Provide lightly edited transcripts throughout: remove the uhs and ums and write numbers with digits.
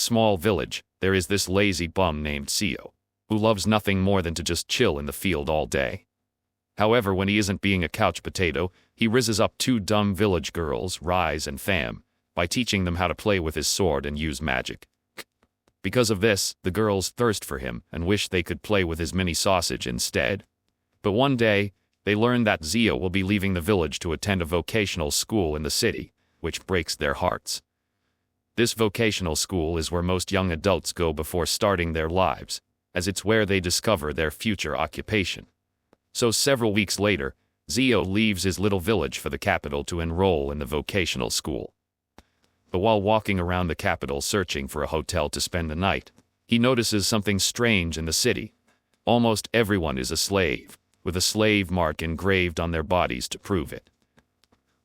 small village, there is this lazy bum named Zio, who loves nothing more than to just chill in the field all day. However, when he isn't being a couch potato, he rizzes up two dumb village girls, Rise and Tham, by teaching them how to play with his sword and use magic. Because of this, the girls thirst for him and wish they could play with his mini sausage instead. But one day, they learn that Zio will be leaving the village to attend a vocational school in the city, which breaks their hearts. This vocational school is where most young adults go before starting their lives, as it's where they discover their future occupation. So several weeks later, Zio leaves his little village for the capital to enroll in the vocational school. But while walking around the capital searching for a hotel to spend the night, he notices something strange in the city. Almost everyone is a slave, with a slave mark engraved on their bodies to prove it.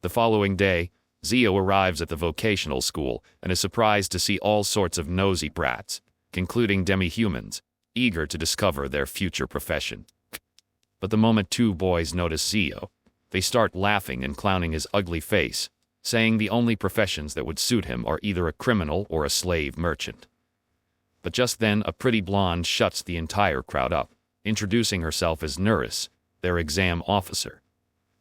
The following day, Zio arrives at the vocational school and is surprised to see all sorts of nosy brats, including demi-humans, eager to discover their future profession. But the moment two boys notice Zio, they start laughing and clowning his ugly face, saying the only professions that would suit him are either a criminal or a slave merchant. But just then, a pretty blonde shuts the entire crowd up, introducing herself as Nuris, their exam officer.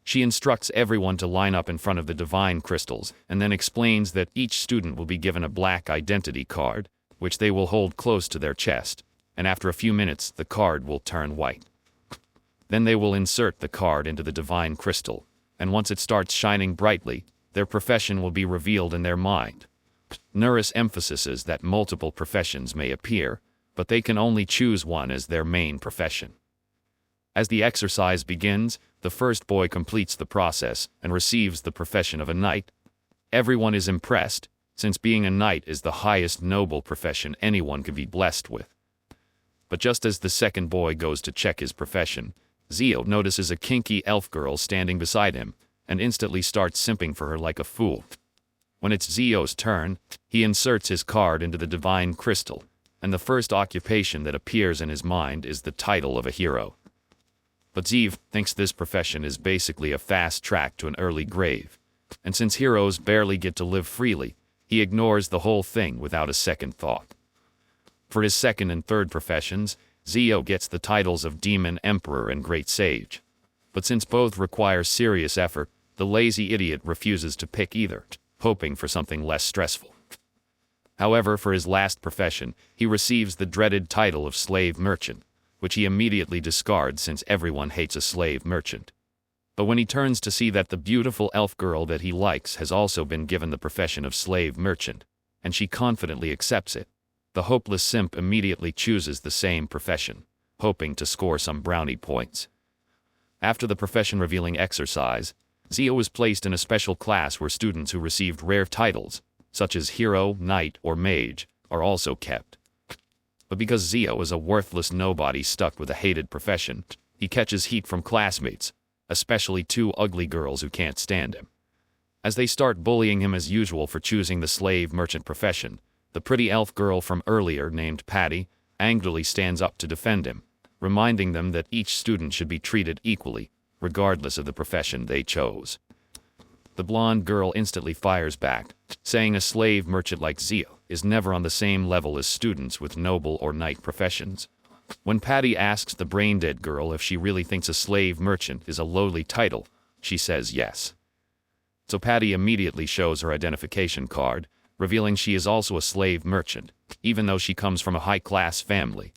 She instructs everyone to line up in front of the divine crystals and then explains that each student will be given a black identity card, which they will hold close to their chest, and after a few minutes the card will turn white. Then they will insert the card into the divine crystal, and once it starts shining brightly, their profession will be revealed in their mind. Nuris emphasizes that multiple professions may appear, but they can only choose one as their main profession. As the exercise begins, the first boy completes the process and receives the profession of a knight. Everyone is impressed, since being a knight is the highest noble profession anyone could be blessed with. But just as the second boy goes to check his profession, Zio notices a kinky elf girl standing beside him, and instantly starts simping for her like a fool. When it's Zio's turn, he inserts his card into the divine crystal, and the first occupation that appears in his mind is the title of a hero. But Zeev thinks this profession is basically a fast track to an early grave, and since heroes barely get to live freely, he ignores the whole thing without a second thought. For his second and third professions, Zio gets the titles of Demon Emperor and Great Sage. But since both require serious effort, the lazy idiot refuses to pick either, hoping for something less stressful. However, for his last profession, he receives the dreaded title of Slave Merchant, which he immediately discards since everyone hates a slave merchant. But when he turns to see that the beautiful elf girl that he likes has also been given the profession of slave merchant, and she confidently accepts it, the hopeless simp immediately chooses the same profession, hoping to score some brownie points. After the profession-revealing exercise, Zio was placed in a special class where students who received rare titles, such as hero, knight, or mage, are also kept. But because Zio is a worthless nobody stuck with a hated profession, he catches heat from classmates, especially two ugly girls who can't stand him. As they start bullying him as usual for choosing the slave merchant profession, the pretty elf girl from earlier named Patty angrily stands up to defend him, reminding them that each student should be treated equally, regardless of the profession they chose. The blonde girl instantly fires back, saying a slave merchant like Zio is never on the same level as students with noble or knight professions. When Patty asks the brain-dead girl if she really thinks a slave merchant is a lowly title, she says yes. So Patty immediately shows her identification card, revealing she is also a slave merchant, even though she comes from a high-class family.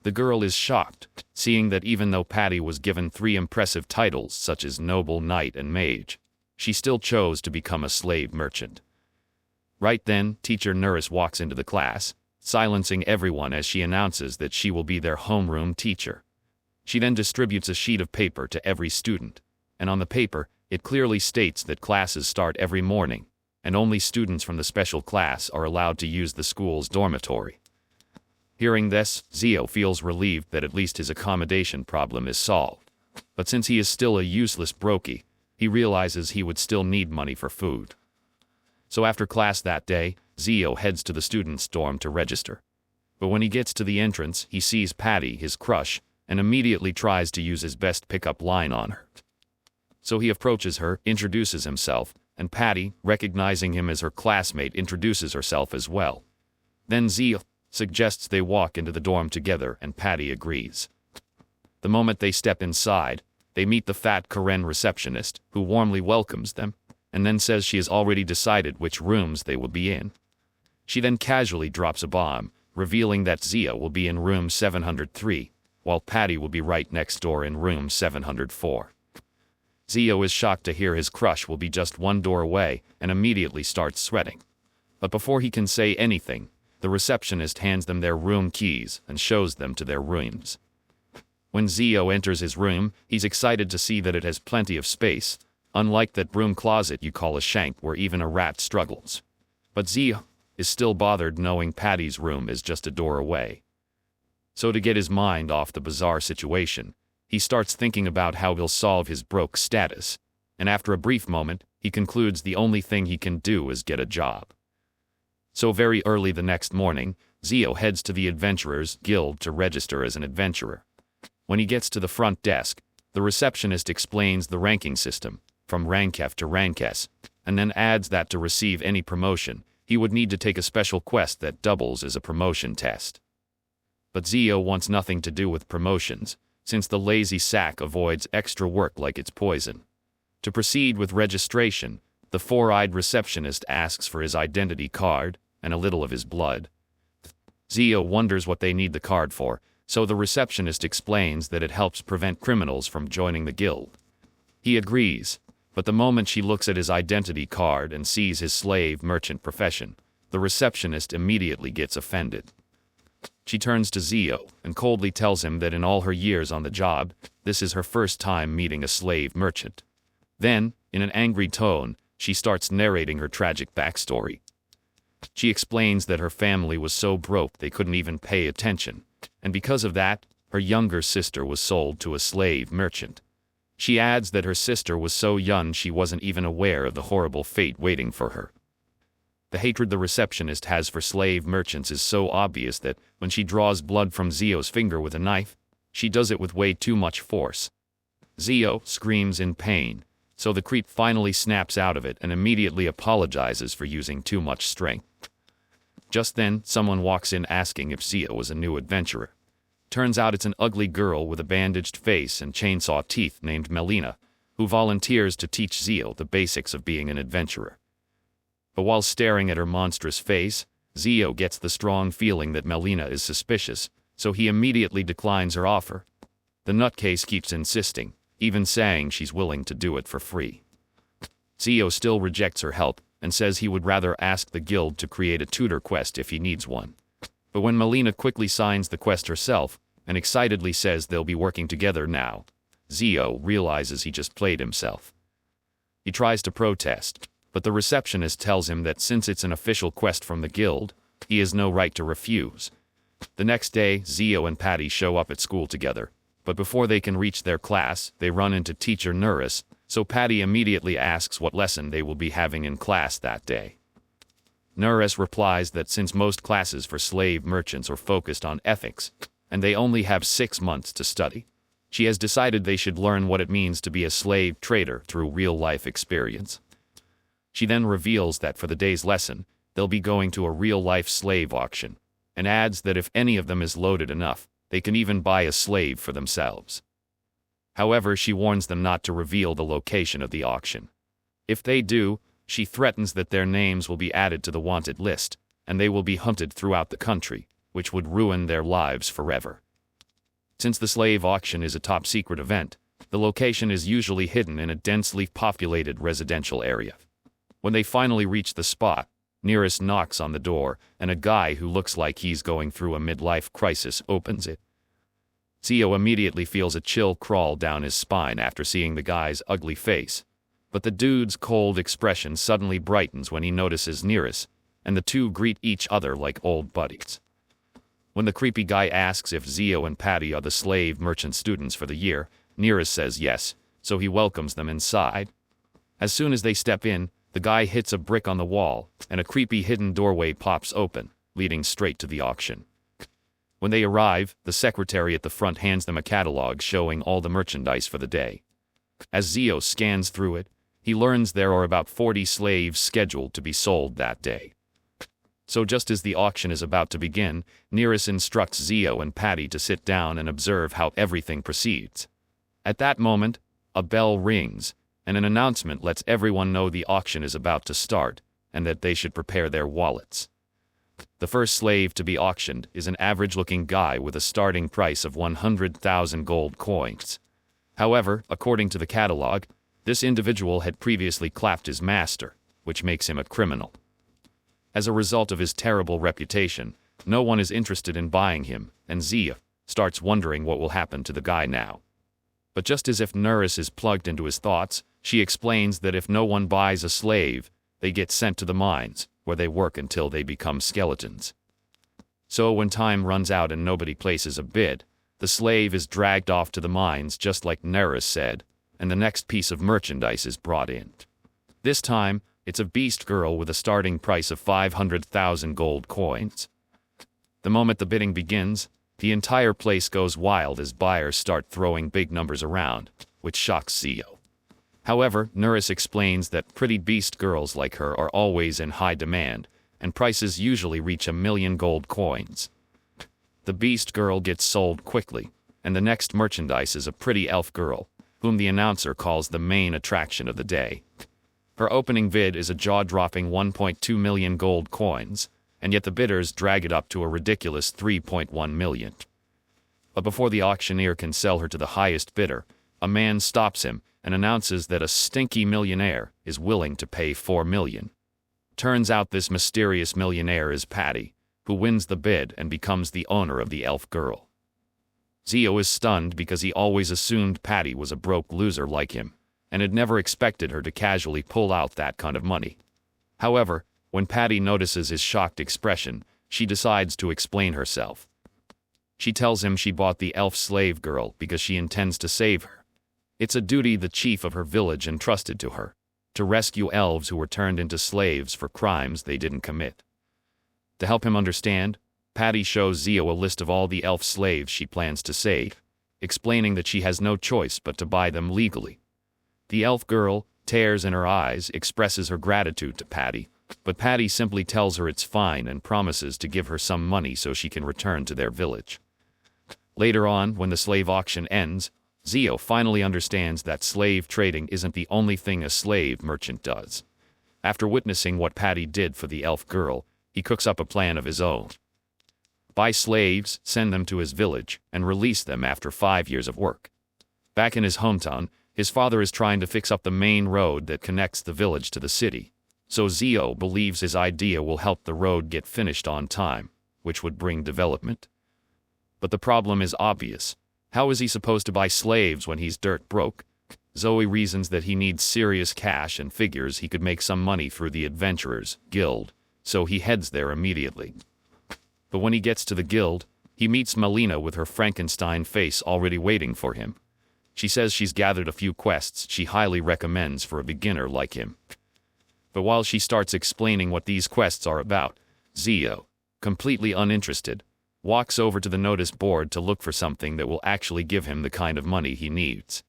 The girl is shocked, seeing that even though Patty was given 3 impressive titles such as noble, knight, and mage, she still chose to become a slave merchant. Right then, teacher Nuris walks into the class, silencing everyone as she announces that she will be their homeroom teacher. She then distributes a sheet of paper to every student, and on the paper, it clearly states that classes start every morning, and only students from the special class are allowed to use the school's dormitory. Hearing this, Zio feels relieved that at least his accommodation problem is solved. But since he is still a useless brokey, he realizes he would still need money for food. So after class that day, Zio heads to the students' dorm to register. But when he gets to the entrance, he sees Patty, his crush, and immediately tries to use his best pickup line on her. So he approaches her, introduces himself, and Patty, recognizing him as her classmate, introduces herself as well. Then Zio suggests they walk into the dorm together and Patty agrees. The moment they step inside, they meet the fat Karen receptionist, who warmly welcomes them, and then says she has already decided which rooms they will be in. She then casually drops a bomb, revealing that Zio will be in room 703, while Patty will be right next door in room 704. Zio is shocked to hear his crush will be just one door away and immediately starts sweating. But before he can say anything, the receptionist hands them their room keys and shows them to their rooms. When Zio enters his room, he's excited to see that it has plenty of space, unlike that broom closet you call a shank where even a rat struggles. But Zio is still bothered knowing Patty's room is just a door away. So to get his mind off the bizarre situation, he starts thinking about how he'll solve his broke status, and after a brief moment, he concludes the only thing he can do is get a job. So very early the next morning, Zio heads to the Adventurers Guild to register as an adventurer. When he gets to the front desk, the receptionist explains the ranking system, from Rankef to Rankes, and then adds that to receive any promotion, he would need to take a special quest that doubles as a promotion test. But Zio wants nothing to do with promotions, since the lazy sack avoids extra work like it's poison. To proceed with registration, the four-eyed receptionist asks for his identity card and a little of his blood. Zio wonders what they need the card for, so the receptionist explains that it helps prevent criminals from joining the guild. He agrees, but the moment she looks at his identity card and sees his slave merchant profession, the receptionist immediately gets offended. She turns to Zio and coldly tells him that in all her years on the job, this is her first time meeting a slave merchant. Then, in an angry tone, she starts narrating her tragic backstory. She explains that her family was so broke they couldn't even pay attention, and because of that, her younger sister was sold to a slave merchant. She adds that her sister was so young she wasn't even aware of the horrible fate waiting for her. The hatred the receptionist has for slave merchants is so obvious that when she draws blood from Zio's finger with a knife, she does it with way too much force. Zio screams in pain, so the creep finally snaps out of it and immediately apologizes for using too much strength. Just then, someone walks in asking if Zio was a new adventurer. Turns out it's an ugly girl with a bandaged face and chainsaw teeth named Melina, who volunteers to teach Zio the basics of being an adventurer. But while staring at her monstrous face, Zio gets the strong feeling that Melina is suspicious, so he immediately declines her offer. The nutcase keeps insisting, even saying she's willing to do it for free. Zio still rejects her help and says he would rather ask the guild to create a tutor quest if he needs one. But when Melina quickly signs the quest herself and excitedly says they'll be working together now, Zio realizes he just played himself. He tries to protest, but the receptionist tells him that since it's an official quest from the guild, he has no right to refuse. The next day, Zio and Patty show up at school together, but before they can reach their class, they run into teacher Nuris, so Patty immediately asks what lesson they will be having in class that day. Nuris replies that since most classes for slave merchants are focused on ethics, and they only have 6 months to study, she has decided they should learn what it means to be a slave trader through real-life experience. She then reveals that for the day's lesson, they'll be going to a real-life slave auction, and adds that if any of them is loaded enough, they can even buy a slave for themselves. However, she warns them not to reveal the location of the auction. If they do, she threatens that their names will be added to the wanted list, and they will be hunted throughout the country, which would ruin their lives forever. Since the slave auction is a top-secret event, the location is usually hidden in a densely populated residential area. When they finally reach the spot, Nuris knocks on the door, and a guy who looks like he's going through a midlife crisis opens it. Zio immediately feels a chill crawl down his spine after seeing the guy's ugly face, but the dude's cold expression suddenly brightens when he notices Nuris, and the two greet each other like old buddies. When the creepy guy asks if Zio and Patty are the slave merchant students for the year, Nuris says yes, so he welcomes them inside. As soon as they step in, the guy hits a brick on the wall, and a creepy hidden doorway pops open, leading straight to the auction. When they arrive, the secretary at the front hands them a catalog showing all the merchandise for the day. As Zio scans through it, he learns there are about 40 slaves scheduled to be sold that day. So just as the auction is about to begin, Nereus instructs Zio and Patty to sit down and observe how everything proceeds. At that moment, a bell rings, and an announcement lets everyone know the auction is about to start, and that they should prepare their wallets. The first slave to be auctioned is an average-looking guy with a starting price of 100,000 gold coins. However, according to the catalog, this individual had previously clapped his master, which makes him a criminal. As a result of his terrible reputation, no one is interested in buying him, and Zia starts wondering what will happen to the guy now. But just as if Nereus is plugged into his thoughts, she explains that if no one buys a slave, they get sent to the mines, where they work until they become skeletons. So when time runs out and nobody places a bid, the slave is dragged off to the mines just like Nereus said, and the next piece of merchandise is brought in. This time, it's a beast girl with a starting price of 500,000 gold coins. The moment the bidding begins, the entire place goes wild as buyers start throwing big numbers around, which shocks Zio. However, Nereus explains that pretty beast girls like her are always in high demand, and prices usually reach 1,000,000 gold coins. The beast girl gets sold quickly, and the next merchandise is a pretty elf girl, whom the announcer calls the main attraction of the day. Her opening bid is a jaw-dropping 1.2 million gold coins, and yet the bidders drag it up to a ridiculous 3.1 million. But before the auctioneer can sell her to the highest bidder, a man stops him and announces that a stinky millionaire is willing to pay 4 million. Turns out this mysterious millionaire is Patty, who wins the bid and becomes the owner of the elf girl. Zio is stunned because he always assumed Patty was a broke loser like him, and had never expected her to casually pull out that kind of money. However, when Patty notices his shocked expression, she decides to explain herself. She tells him she bought the elf slave girl because she intends to save her. It's a duty the chief of her village entrusted to her, to rescue elves who were turned into slaves for crimes they didn't commit. To help him understand, Patty shows Zio a list of all the elf slaves she plans to save, explaining that she has no choice but to buy them legally. The elf girl, tears in her eyes, expresses her gratitude to Patty, but Patty simply tells her it's fine and promises to give her some money so she can return to their village. Later on, when the slave auction ends, Zio finally understands that slave trading isn't the only thing a slave merchant does. After witnessing what Patty did for the elf girl, he cooks up a plan of his own. Buy slaves, send them to his village, and release them after 5 years of work. Back in his hometown, his father is trying to fix up the main road that connects the village to the city, so Zio believes his idea will help the road get finished on time, which would bring development. But the problem is obvious. How is he supposed to buy slaves when he's dirt broke? Zoe reasons that he needs serious cash and figures he could make some money through the Adventurers Guild, so he heads there immediately. But when he gets to the guild, he meets Melina with her Frankenstein face already waiting for him. She says she's gathered a few quests she highly recommends for a beginner like him. But while she starts explaining what these quests are about, Zio, completely uninterested, walks over to the notice board to look for something that will actually give him the kind of money he needs.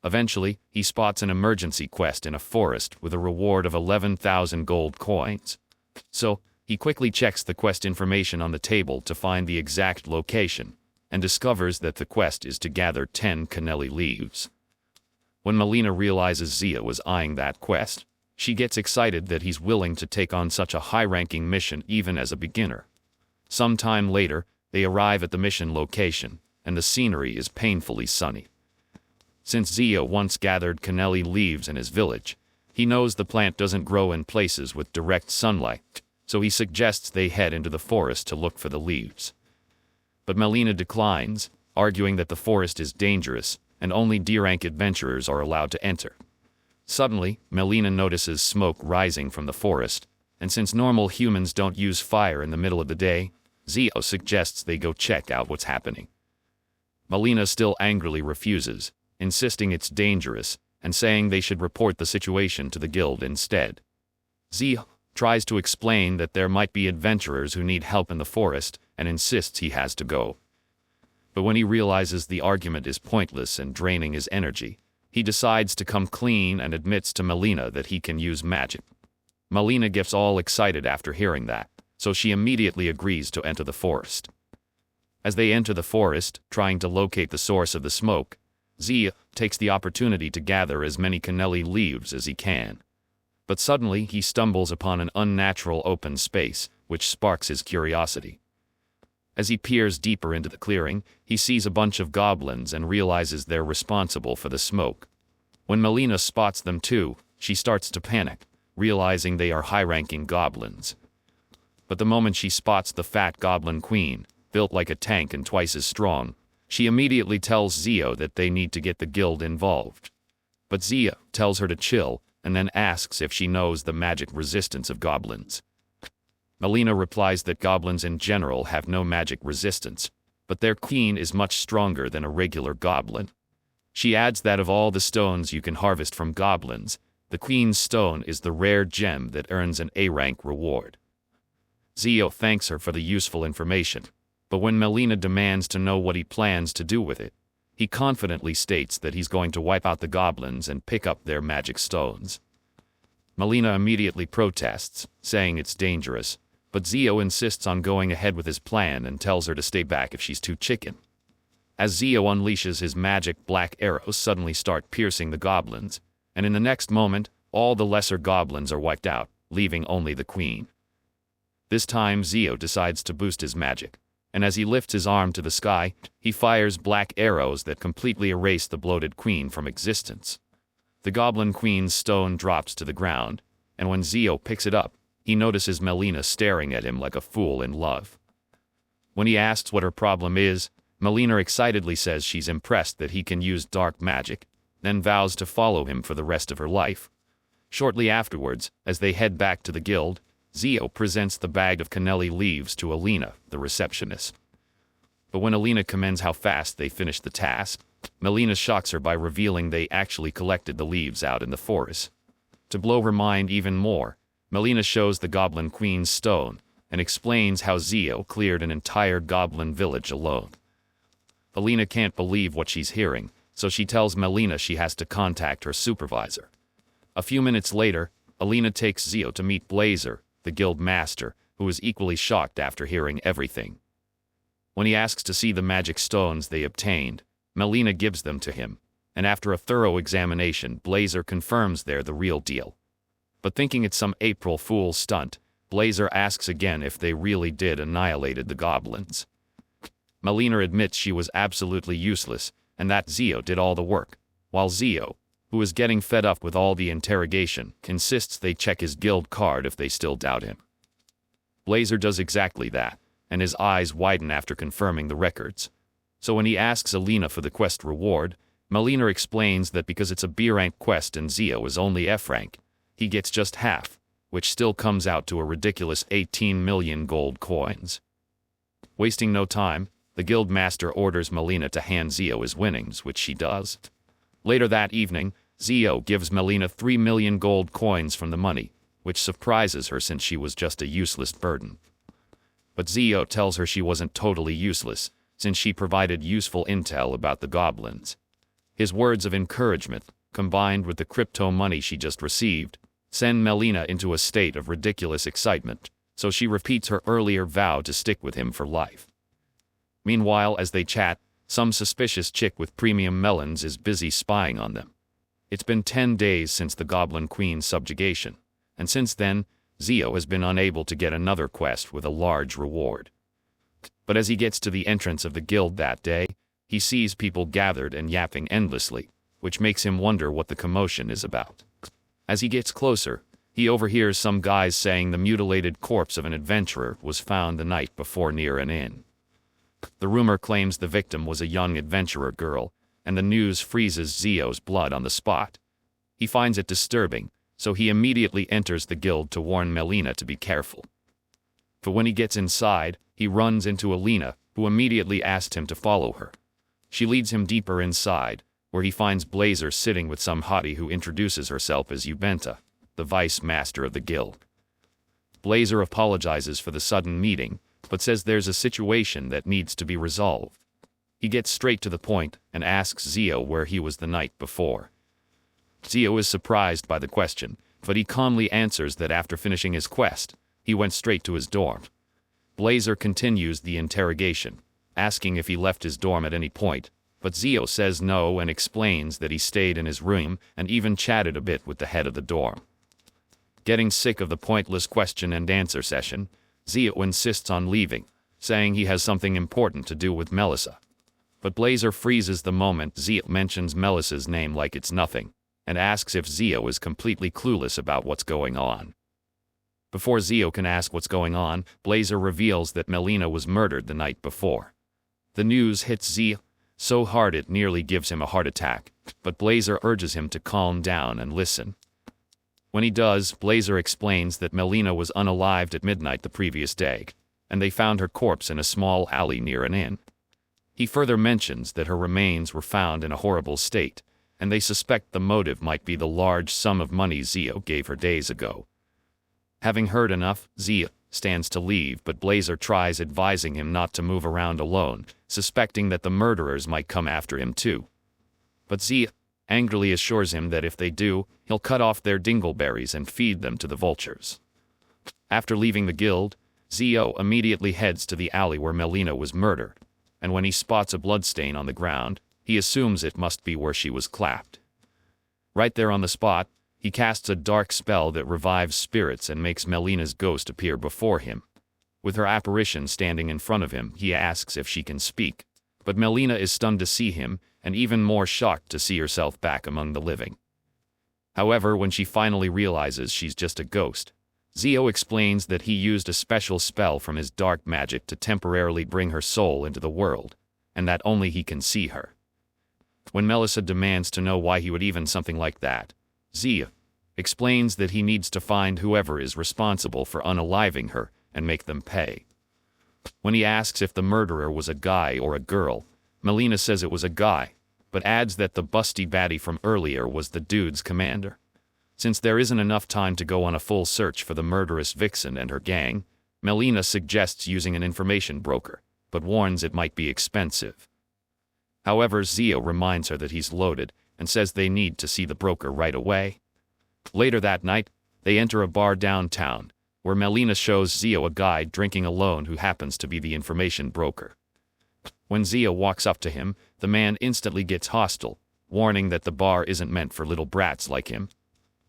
Eventually, he spots an emergency quest in a forest with a reward of 11,000 gold coins. So, he quickly checks the quest information on the table to find the exact location, and discovers that the quest is to gather 10 cannelli leaves. When Melina realizes Zia was eyeing that quest, she gets excited that he's willing to take on such a high-ranking mission even as a beginner. Some time later, they arrive at the mission location, and the scenery is painfully sunny. Since Zia once gathered cannelli leaves in his village, he knows the plant doesn't grow in places with direct sunlight, so he suggests they head into the forest to look for the leaves. But Melina declines, arguing that the forest is dangerous, and only D-rank adventurers are allowed to enter. Suddenly, Melina notices smoke rising from the forest, and since normal humans don't use fire in the middle of the day, Zio suggests they go check out what's happening. Melina still angrily refuses, insisting it's dangerous, and saying they should report the situation to the guild instead. Zio tries to explain that there might be adventurers who need help in the forest, and insists he has to go. But when he realizes the argument is pointless and draining his energy, he decides to come clean and admits to Melina that he can use magic. Melina gets all excited after hearing that, so she immediately agrees to enter the forest. As they enter the forest, trying to locate the source of the smoke, Zio takes the opportunity to gather as many cannelli leaves as he can. But suddenly he stumbles upon an unnatural open space, which sparks his curiosity. As he peers deeper into the clearing, he sees a bunch of goblins and realizes they're responsible for the smoke. When Melina spots them too, she starts to panic, realizing they are high-ranking goblins. But the moment she spots the fat goblin queen, built like a tank and twice as strong, she immediately tells Zio that they need to get the guild involved. But Zio tells her to chill, and then asks if she knows the magic resistance of goblins. Melina replies that goblins in general have no magic resistance, but their queen is much stronger than a regular goblin. She adds that of all the stones you can harvest from goblins, the queen's stone is the rare gem that earns an A-rank reward. Zio thanks her for the useful information, but when Melina demands to know what he plans to do with it, he confidently states that he's going to wipe out the goblins and pick up their magic stones. Melina immediately protests, saying it's dangerous, but Zio insists on going ahead with his plan and tells her to stay back if she's too chicken. As Zio unleashes his magic, black arrows suddenly start piercing the goblins, and in the next moment, all the lesser goblins are wiped out, leaving only the queen. This time Zio decides to boost his magic, and as he lifts his arm to the sky, he fires black arrows that completely erase the bloated queen from existence. The goblin queen's stone drops to the ground, and when Zio picks it up, he notices Melina staring at him like a fool in love. When he asks what her problem is, Melina excitedly says she's impressed that he can use dark magic, then vows to follow him for the rest of her life. Shortly afterwards, as they head back to the guild, Zio presents the bag of cannelli leaves to Alina, the receptionist. But when Alina commends how fast they finished the task, Melina shocks her by revealing they actually collected the leaves out in the forest. To blow her mind even more, Melina shows the Goblin Queen's stone and explains how Zio cleared an entire goblin village alone. Alina can't believe what she's hearing, so she tells Melina she has to contact her supervisor. A few minutes later, Alina takes Zio to meet Blazer, the guild master, who is equally shocked after hearing everything. When he asks to see the magic stones they obtained, Melina gives them to him, and after a thorough examination, Blazer confirms they're the real deal. But thinking it's some April Fool's stunt, Blazer asks again if they really did annihilated the goblins. Melina admits she was absolutely useless, and that Zio did all the work, while Zio, who is getting fed up with all the interrogation, insists they check his guild card if they still doubt him. Blazer does exactly that, and his eyes widen after confirming the records. So when he asks Alina for the quest reward, Melina explains that because it's a B-rank quest and Zio is only F-rank, he gets just half, which still comes out to a ridiculous 18 million gold coins. Wasting no time, the guild master orders Melina to hand Zio his winnings, which she does. Later that evening, Zio gives Melina 3 million gold coins from the money, which surprises her since she was just a useless burden. But Zio tells her she wasn't totally useless, since she provided useful intel about the goblins. His words of encouragement, combined with the crypto money she just received, send Melina into a state of ridiculous excitement, so she repeats her earlier vow to stick with him for life. Meanwhile, as they chat, some suspicious chick with premium melons is busy spying on them. It's been 10 days since the Goblin Queen's subjugation, and since then, Zio has been unable to get another quest with a large reward. But as he gets to the entrance of the guild that day, he sees people gathered and yapping endlessly, which makes him wonder what the commotion is about. As he gets closer, he overhears some guys saying the mutilated corpse of an adventurer was found the night before near an inn. The rumor claims the victim was a young adventurer girl, and the news freezes Zio's blood on the spot. He finds it disturbing, so he immediately enters the guild to warn Melina to be careful. But when he gets inside, he runs into Alina, who immediately asks him to follow her. She leads him deeper inside, where he finds Blazer sitting with some hottie who introduces herself as Ubenta, the vice master of the guild. Blazer apologizes for the sudden meeting, but says there's a situation that needs to be resolved. He gets straight to the point and asks Zio where he was the night before. Zio is surprised by the question, but he calmly answers that after finishing his quest, He went straight to his dorm. Blazer continues the interrogation, asking if he left his dorm at any point, but Zio says no and explains that he stayed in his room and even chatted a bit with the head of the dorm. Getting sick of the pointless question and answer session, Zio insists on leaving, saying he has something important to do with Melissa. But Blazer freezes the moment Zio mentions Melissa's name like it's nothing, and asks if Zio is completely clueless about what's going on. Before Zio can ask what's going on, Blazer reveals that Melina was murdered the night before. The news hits Zio so hard it nearly gives him a heart attack, but Blazer urges him to calm down and listen. When he does, Blazer explains that Melina was unalived at midnight the previous day, and they found her corpse in a small alley near an inn. He further mentions that her remains were found in a horrible state, and they suspect the motive might be the large sum of money Zio gave her days ago. Having heard enough, Zio stands to leave, but Blazer tries advising him not to move around alone, suspecting that the murderers might come after him too. But Zio angrily assures him that if they do, he'll cut off their dingleberries and feed them to the vultures. After leaving the guild, Zio immediately heads to the alley where Melina was murdered, and when he spots a bloodstain on the ground, he assumes it must be where she was clapped. Right there on the spot, he casts a dark spell that revives spirits and makes Melina's ghost appear before him. With her apparition standing in front of him, he asks if she can speak, but Melina is stunned to see him, and even more shocked to see herself back among the living. However, when she finally realizes she's just a ghost, Zio explains that he used a special spell from his dark magic to temporarily bring her soul into the world, and that only he can see her. When Melissa demands to know why he would even something like that, Zio explains that he needs to find whoever is responsible for unaliving her and make them pay. When he asks if the murderer was a guy or a girl, Melina says it was a guy, but adds that the busty baddie from earlier was the dude's commander. Since there isn't enough time to go on a full search for the murderous vixen and her gang, Melina suggests using an information broker, but warns it might be expensive. However, Zio reminds her that he's loaded and says they need to see the broker right away. Later that night, they enter a bar downtown, where Melina shows Zio a guy drinking alone who happens to be the information broker. When Zio walks up to him, the man instantly gets hostile, warning that the bar isn't meant for little brats like him.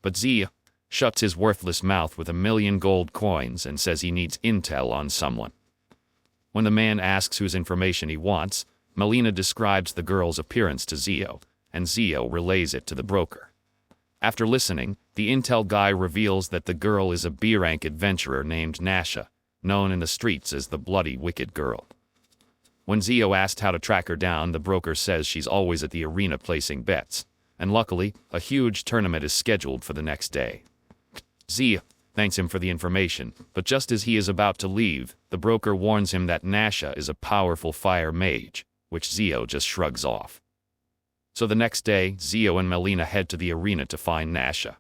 But Zio shuts his worthless mouth with 1,000,000 gold coins and says he needs intel on someone. When the man asks whose information he wants, Melina describes the girl's appearance to Zio, and Zio relays it to the broker. After listening, the intel guy reveals that the girl is a B-rank adventurer named Nasha, known in the streets as the Bloody Wicked Girl. When Zio asked how to track her down, the broker says she's always at the arena placing bets, and luckily, a huge tournament is scheduled for the next day. Zio thanks him for the information, but just as he is about to leave, the broker warns him that Nasha is a powerful fire mage, which Zio just shrugs off. So the next day, Zio and Melina head to the arena to find Nasha.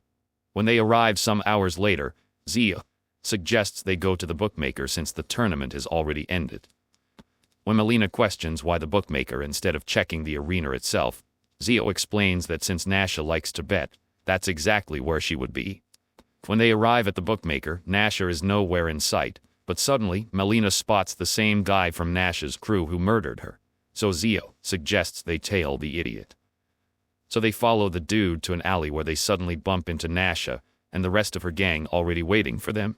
When they arrive some hours later, Zio suggests they go to the bookmaker since the tournament has already ended. When Melina questions why the bookmaker instead of checking the arena itself, Zio explains that since Nasha likes to bet, that's exactly where she would be. When they arrive at the bookmaker, Nasha is nowhere in sight, but suddenly Melina spots the same guy from Nasha's crew who murdered her, so Zio suggests they tail the idiot. So they follow the dude to an alley where they suddenly bump into Nasha and the rest of her gang already waiting for them.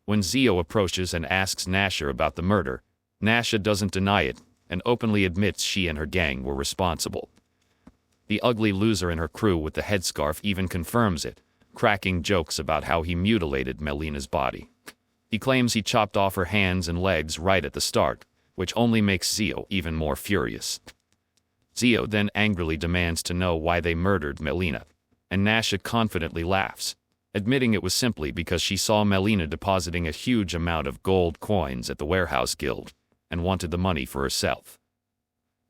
When Zio approaches and asks Nasha about the murder, Nasha doesn't deny it and openly admits she and her gang were responsible. The ugly loser in her crew with the headscarf even confirms it, cracking jokes about how he mutilated Melina's body. He claims he chopped off her hands and legs right at the start, which only makes Zio even more furious. Zio then angrily demands to know why they murdered Melina, and Nasha confidently laughs, admitting it was simply because she saw Melina depositing a huge amount of gold coins at the warehouse guild, and wanted the money for herself.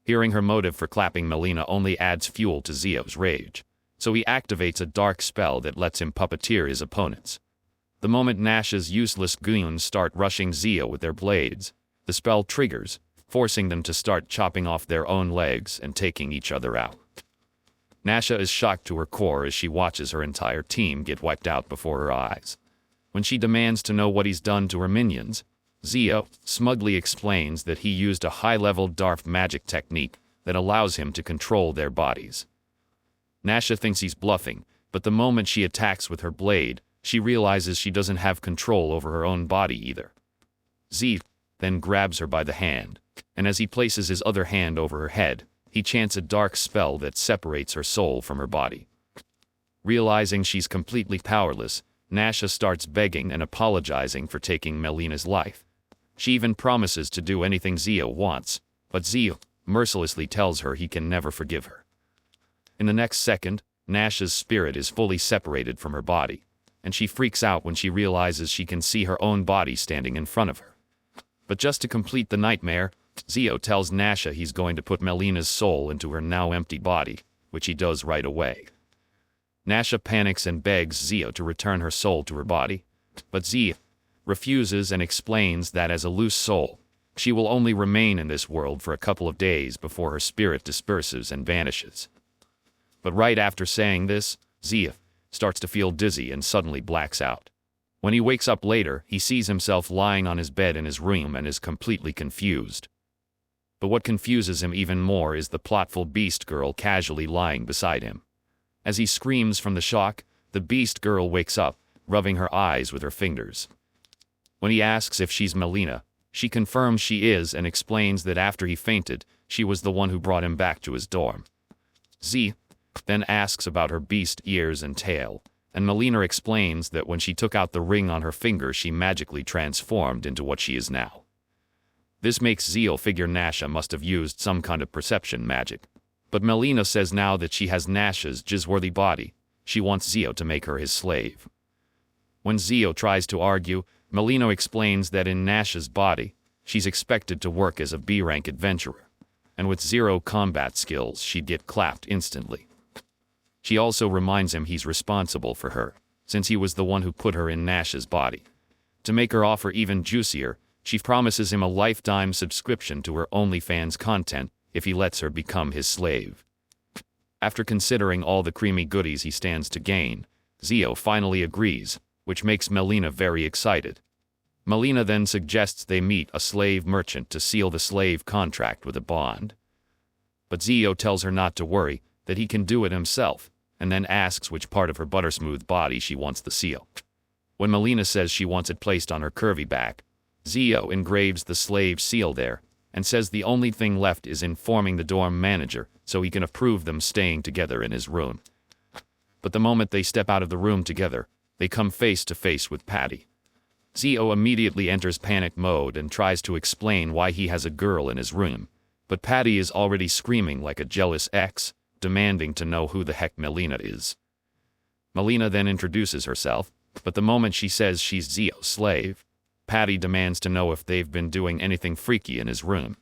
Hearing her motive for clapping Melina only adds fuel to Zio's rage, so he activates a dark spell that lets him puppeteer his opponents. The moment Nasha's useless goons start rushing Zio with their blades, the spell triggers, forcing them to start chopping off their own legs and taking each other out. Nasha is shocked to her core as she watches her entire team get wiped out before her eyes. When she demands to know what he's done to her minions, Zio smugly explains that he used a high-level dark magic technique that allows him to control their bodies. Nasha thinks he's bluffing, but the moment she attacks with her blade, she realizes she doesn't have control over her own body either. Zio then grabs her by the hand, and as he places his other hand over her head, he chants a dark spell that separates her soul from her body. Realizing she's completely powerless, Nasha starts begging and apologizing for taking Melina's life. She even promises to do anything Zio wants, but Zio mercilessly tells her he can never forgive her. In the next second, Nasha's spirit is fully separated from her body, and she freaks out when she realizes she can see her own body standing in front of her. But just to complete the nightmare, Zio tells Nasha he's going to put Melina's soul into her now empty body, which he does right away. Nasha panics and begs Zio to return her soul to her body, but Zio refuses and explains that as a loose soul, she will only remain in this world for a couple of days before her spirit disperses and vanishes. But right after saying this, Zio starts to feel dizzy and suddenly blacks out. When he wakes up later, he sees himself lying on his bed in his room and is completely confused. But what confuses him even more is the plotful beast girl casually lying beside him. As he screams from the shock, the beast girl wakes up, rubbing her eyes with her fingers. When he asks if she's Melina, she confirms she is and explains that after he fainted, she was the one who brought him back to his dorm. Z then asks about her beast ears and tail, and Melina explains that when she took out the ring on her finger, she magically transformed into what she is now. This makes Zio figure Nasha must have used some kind of perception magic. But Melina says now that she has Nasha's jizz-worthy body, she wants Zio to make her his slave. When Zio tries to argue, Melina explains that in Nasha's body, she's expected to work as a B-rank adventurer, and with 0 combat skills, she'd get clapped instantly. She also reminds him he's responsible for her, since he was the one who put her in Nasha's body. To make her offer even juicier, she promises him a lifetime subscription to her OnlyFans content if he lets her become his slave. After considering all the creamy goodies he stands to gain, Zio finally agrees, which makes Melina very excited. Melina then suggests they meet a slave merchant to seal the slave contract with a bond. But Zio tells her not to worry, that he can do it himself, and then asks which part of her buttersmooth body she wants the seal. When Melina says she wants it placed on her curvy back, Zio engraves the slave seal there, and says the only thing left is informing the dorm manager so he can approve them staying together in his room. But the moment they step out of the room together, they come face to face with Patty. Zio immediately enters panic mode and tries to explain why he has a girl in his room, but Patty is already screaming like a jealous ex, demanding to know who the heck Melina is. Melina then introduces herself, but the moment she says she's Zio's slave, Patty demands to know if they've been doing anything freaky in his room.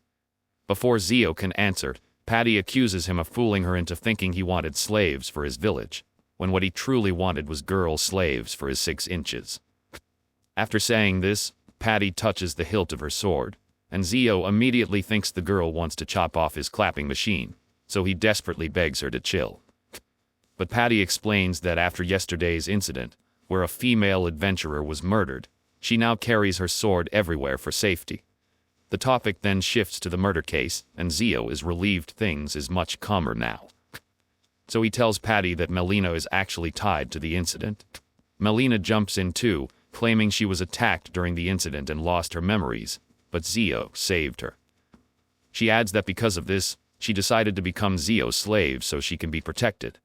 Before Zio can answer, Patty accuses him of fooling her into thinking he wanted slaves for his village, when what he truly wanted was girl slaves for his 6 inches. After saying this, Patty touches the hilt of her sword, and Zio immediately thinks the girl wants to chop off his clapping machine, so he desperately begs her to chill. But Patty explains that after yesterday's incident, where a female adventurer was murdered, she now carries her sword everywhere for safety. The topic then shifts to the murder case, and Zio is relieved things is much calmer now. So he tells Patty that Melina is actually tied to the incident. Melina jumps in too, claiming she was attacked during the incident and lost her memories, but Zio saved her. She adds that because of this, she decided to become Zio's slave so she can be protected.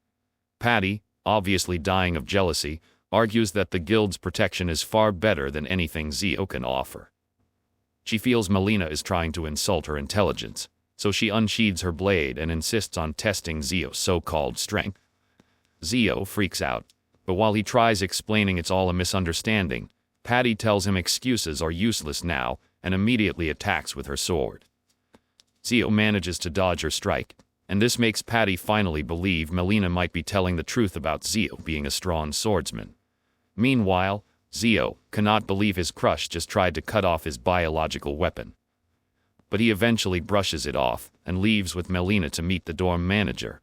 Patty, obviously dying of jealousy, argues that the guild's protection is far better than anything Zio can offer. She feels Melina is trying to insult her intelligence, so she unsheathes her blade and insists on testing Zio's so-called strength. Zio freaks out, but while he tries explaining it's all a misunderstanding, Patty tells him excuses are useless now and immediately attacks with her sword. Zio manages to dodge her strike, and this makes Patty finally believe Melina might be telling the truth about Zio being a strong swordsman. Meanwhile, Zio cannot believe his crush just tried to cut off his biological weapon. But he eventually brushes it off and leaves with Melina to meet the dorm manager.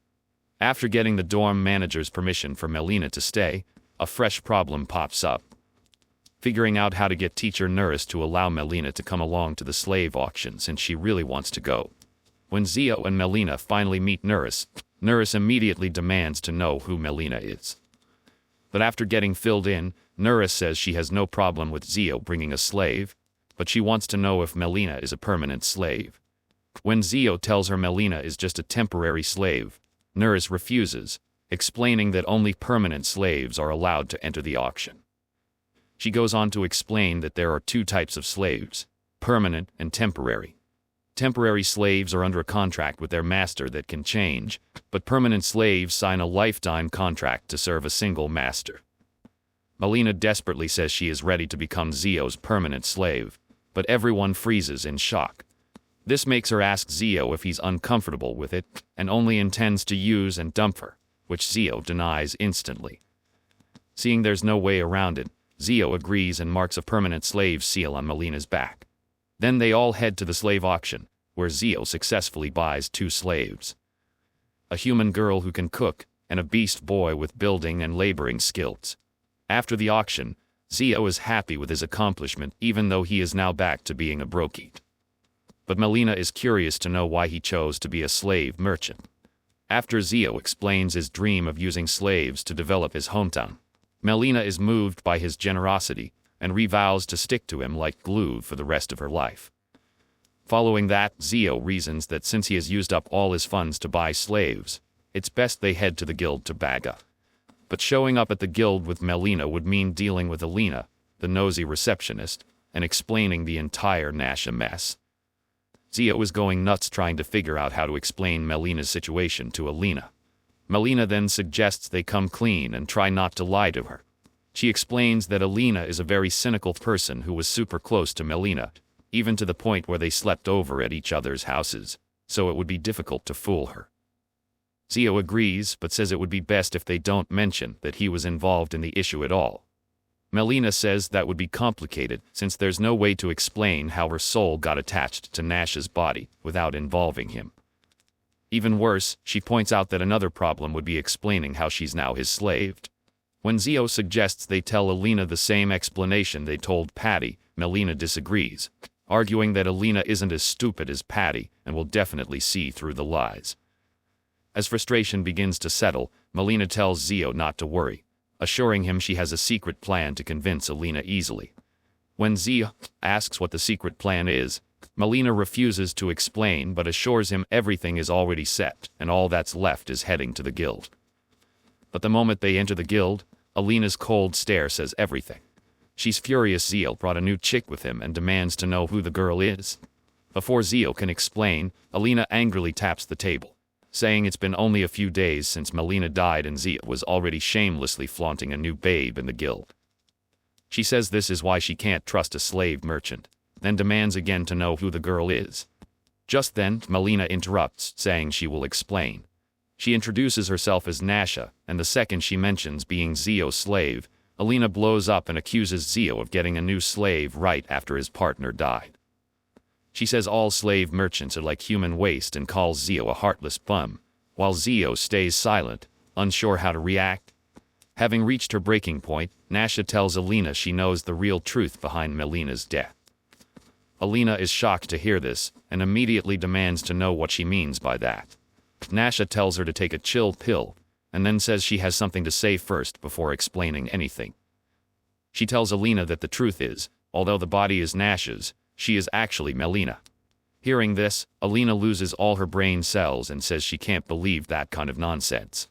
After getting the dorm manager's permission for Melina to stay, a fresh problem pops up. figuring out how to get teacher Nurse to allow Melina to come along to the slave auction since she really wants to go. When Zio and Melina finally meet Nurse, Nurse immediately demands to know who Melina is. But after getting filled in, Nurse says she has no problem with Zio bringing a slave, but she wants to know if Melina is a permanent slave. When Zio tells her Melina is just a temporary slave, Nurse refuses, explaining that only permanent slaves are allowed to enter the auction. She goes on to explain that there are two types of slaves, permanent and temporary. Temporary slaves are under a contract with their master that can change, but permanent slaves sign a lifetime contract to serve a single master. Melina desperately says she is ready to become Zio's permanent slave, but everyone freezes in shock. This makes her ask Zio if he's uncomfortable with it, and only intends to use and dump her, which Zio denies instantly. Seeing there's no way around it, Zio agrees and marks a permanent slave seal on Melina's back. Then they all head to the slave auction, where Zio successfully buys two slaves. A human girl who can cook, and a beast boy with building and laboring skills. After the auction, Zio is happy with his accomplishment even though he is now back to being a brokey. But Melina is curious to know why he chose to be a slave merchant. After Zio explains his dream of using slaves to develop his hometown, Melina is moved by his generosity and revows to stick to him like glue for the rest of her life. Following that, Zio reasons that since he has used up all his funds to buy slaves, it's best they head to the guild to Baga. But showing up at the guild with Melina would mean dealing with Alina, the nosy receptionist, and explaining the entire Nasha mess. Zio is going nuts trying to figure out how to explain Melina's situation to Alina. Melina then suggests they come clean and try not to lie to her. She explains that Alina is a very cynical person who was super close to Melina, even to the point where they slept over at each other's houses, so it would be difficult to fool her. Zio agrees, but says it would be best if they don't mention that he was involved in the issue at all. Melina says that would be complicated since there's no way to explain how her soul got attached to Nash's body without involving him. Even worse, she points out that another problem would be explaining how she's now his slave. When Zio suggests they tell Alina the same explanation they told Patty, Melina disagrees, arguing that Alina isn't as stupid as Patty and will definitely see through the lies. As frustration begins to settle, Melina tells Zio not to worry, assuring him she has a secret plan to convince Alina easily. When Zio asks what the secret plan is, Melina refuses to explain but assures him everything is already set and all that's left is heading to the guild. But the moment they enter the guild, Alina's cold stare says everything. She's furious Zio brought a new chick with him and demands to know who the girl is. Before Zio can explain, Alina angrily taps the table, saying it's been only a few days since Melina died and Zio was already shamelessly flaunting a new babe in the guild. She says this is why she can't trust a slave merchant, then demands again to know who the girl is. Just then, Melina interrupts, saying she will explain. She introduces herself as Nasha, and the second she mentions being Zio's slave, Alina blows up and accuses Zio of getting a new slave right after his partner died. She says all slave merchants are like human waste and calls Zio a heartless bum, while Zio stays silent, unsure how to react. Having reached her breaking point, Nasha tells Alina she knows the real truth behind Melina's death. Alina is shocked to hear this, and immediately demands to know what she means by that. Nasha tells her to take a chill pill, and then says she has something to say first before explaining anything. She tells Alina that the truth is, although the body is Nasha's, she is actually Melina. Hearing this, Alina loses all her brain cells and says she can't believe that kind of nonsense.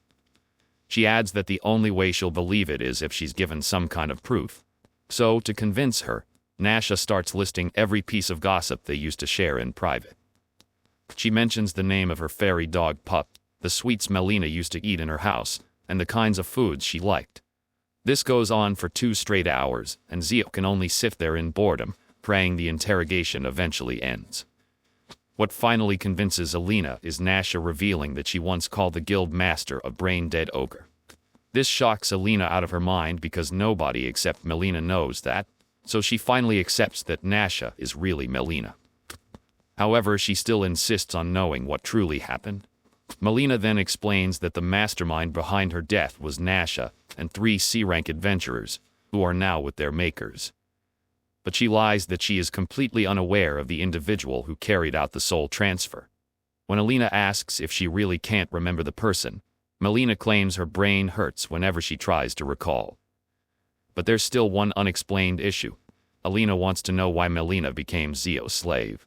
She adds that the only way she'll believe it is if she's given some kind of proof. So, to convince her, Nasha starts listing every piece of gossip they used to share in private. She mentions the name of her fairy dog Pup, the sweets Melina used to eat in her house, and the kinds of foods she liked. This goes on for 2 straight hours, and Zio can only sit there in boredom, praying the interrogation eventually ends. What finally convinces Alina is Nasha revealing that she once called the guild master a brain-dead ogre. This shocks Alina out of her mind because nobody except Melina knows that, so she finally accepts that Nasha is really Melina. However, she still insists on knowing what truly happened. Melina then explains that the mastermind behind her death was Nasha and 3 C-rank adventurers, who are now with their makers. but she lies that she is completely unaware of the individual who carried out the soul transfer. When Alina asks if she really can't remember the person, Melina claims her brain hurts whenever she tries to recall. But there's still one unexplained issue. Alina wants to know why Melina became Zio's slave.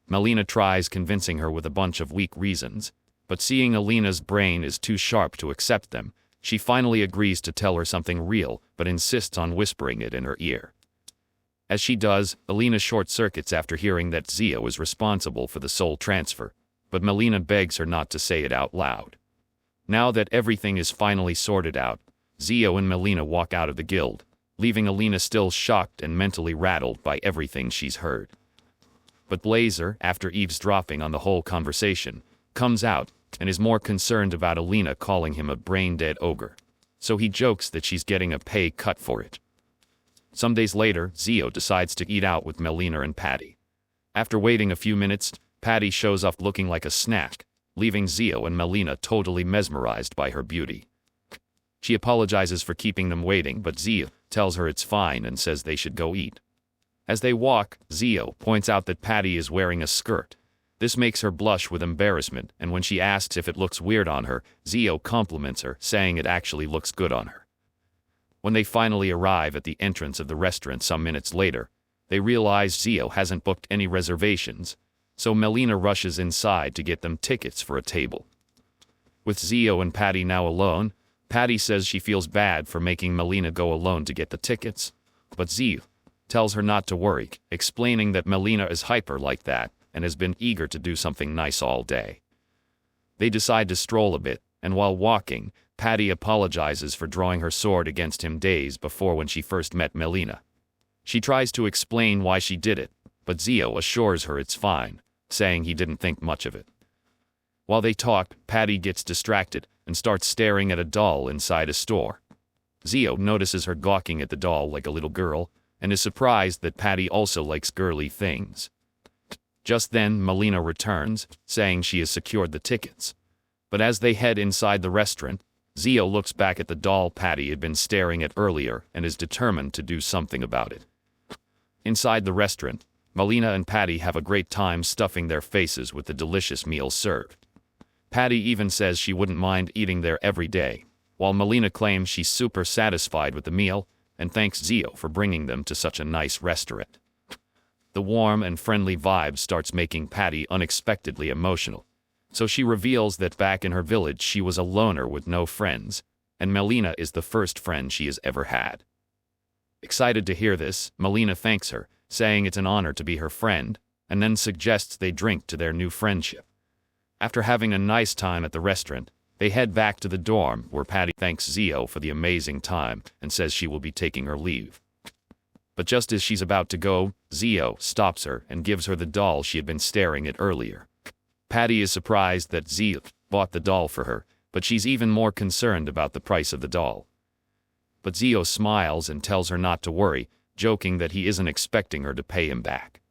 Melina tries convincing her with a bunch of weak reasons, but seeing Alina's brain is too sharp to accept them, she finally agrees to tell her something real, but insists on whispering it in her ear. As she does, Alina short-circuits after hearing that Zio is responsible for the soul transfer, but Melina begs her not to say it out loud. Now that everything is finally sorted out, Zio and Melina walk out of the guild, leaving Alina still shocked and mentally rattled by everything she's heard. But Blazer, after eavesdropping on the whole conversation, comes out and is more concerned about Alina calling him a brain-dead ogre, so he jokes that she's getting a pay cut for it. Some days later, Zio decides to eat out with Melina and Patty. After waiting a few minutes, Patty shows up looking like a snack, leaving Zio and Melina totally mesmerized by her beauty. She apologizes for keeping them waiting, but Zio tells her it's fine and says they should go eat. As they walk, Zio points out that Patty is wearing a skirt. This makes her blush with embarrassment, and when she asks if it looks weird on her, Zio compliments her, saying it actually looks good on her. When they finally arrive at the entrance of the restaurant some minutes later, they realize Zio hasn't booked any reservations, so Melina rushes inside to get them tickets for a table. With Zio and Patty now alone, Patty says she feels bad for making Melina go alone to get the tickets, but Zio tells her not to worry, explaining that Melina is hyper like that and has been eager to do something nice all day. They decide to stroll a bit, and while walking, Patty apologizes for drawing her sword against him days before when she first met Melina. She tries to explain why she did it, but Zio assures her it's fine, saying he didn't think much of it. While they talk, Patty gets distracted and starts staring at a doll inside a store. Zio notices her gawking at the doll like a little girl, and is surprised that Patty also likes girly things. Just then, Melina returns, saying she has secured the tickets. But as they head inside the restaurant, Zio looks back at the doll Patty had been staring at earlier and is determined to do something about it. Inside the restaurant, Melina and Patty have a great time stuffing their faces with the delicious meal served. Patty even says she wouldn't mind eating there every day, while Melina claims she's super satisfied with the meal and thanks Zio for bringing them to such a nice restaurant. The warm and friendly vibe starts making Patty unexpectedly emotional, so she reveals that back in her village she was a loner with no friends, and Melina is the first friend she has ever had. Excited to hear this, Melina thanks her, saying it's an honor to be her friend, and then suggests they drink to their new friendship. After having a nice time at the restaurant, they head back to the dorm where Patty thanks Zio for the amazing time and says she will be taking her leave. But just as she's about to go, Zio stops her and gives her the doll she had been staring at earlier. Patty is surprised that Zio bought the doll for her, but she's even more concerned about the price of the doll. But Zio smiles and tells her not to worry, joking that he isn't expecting her to pay him back.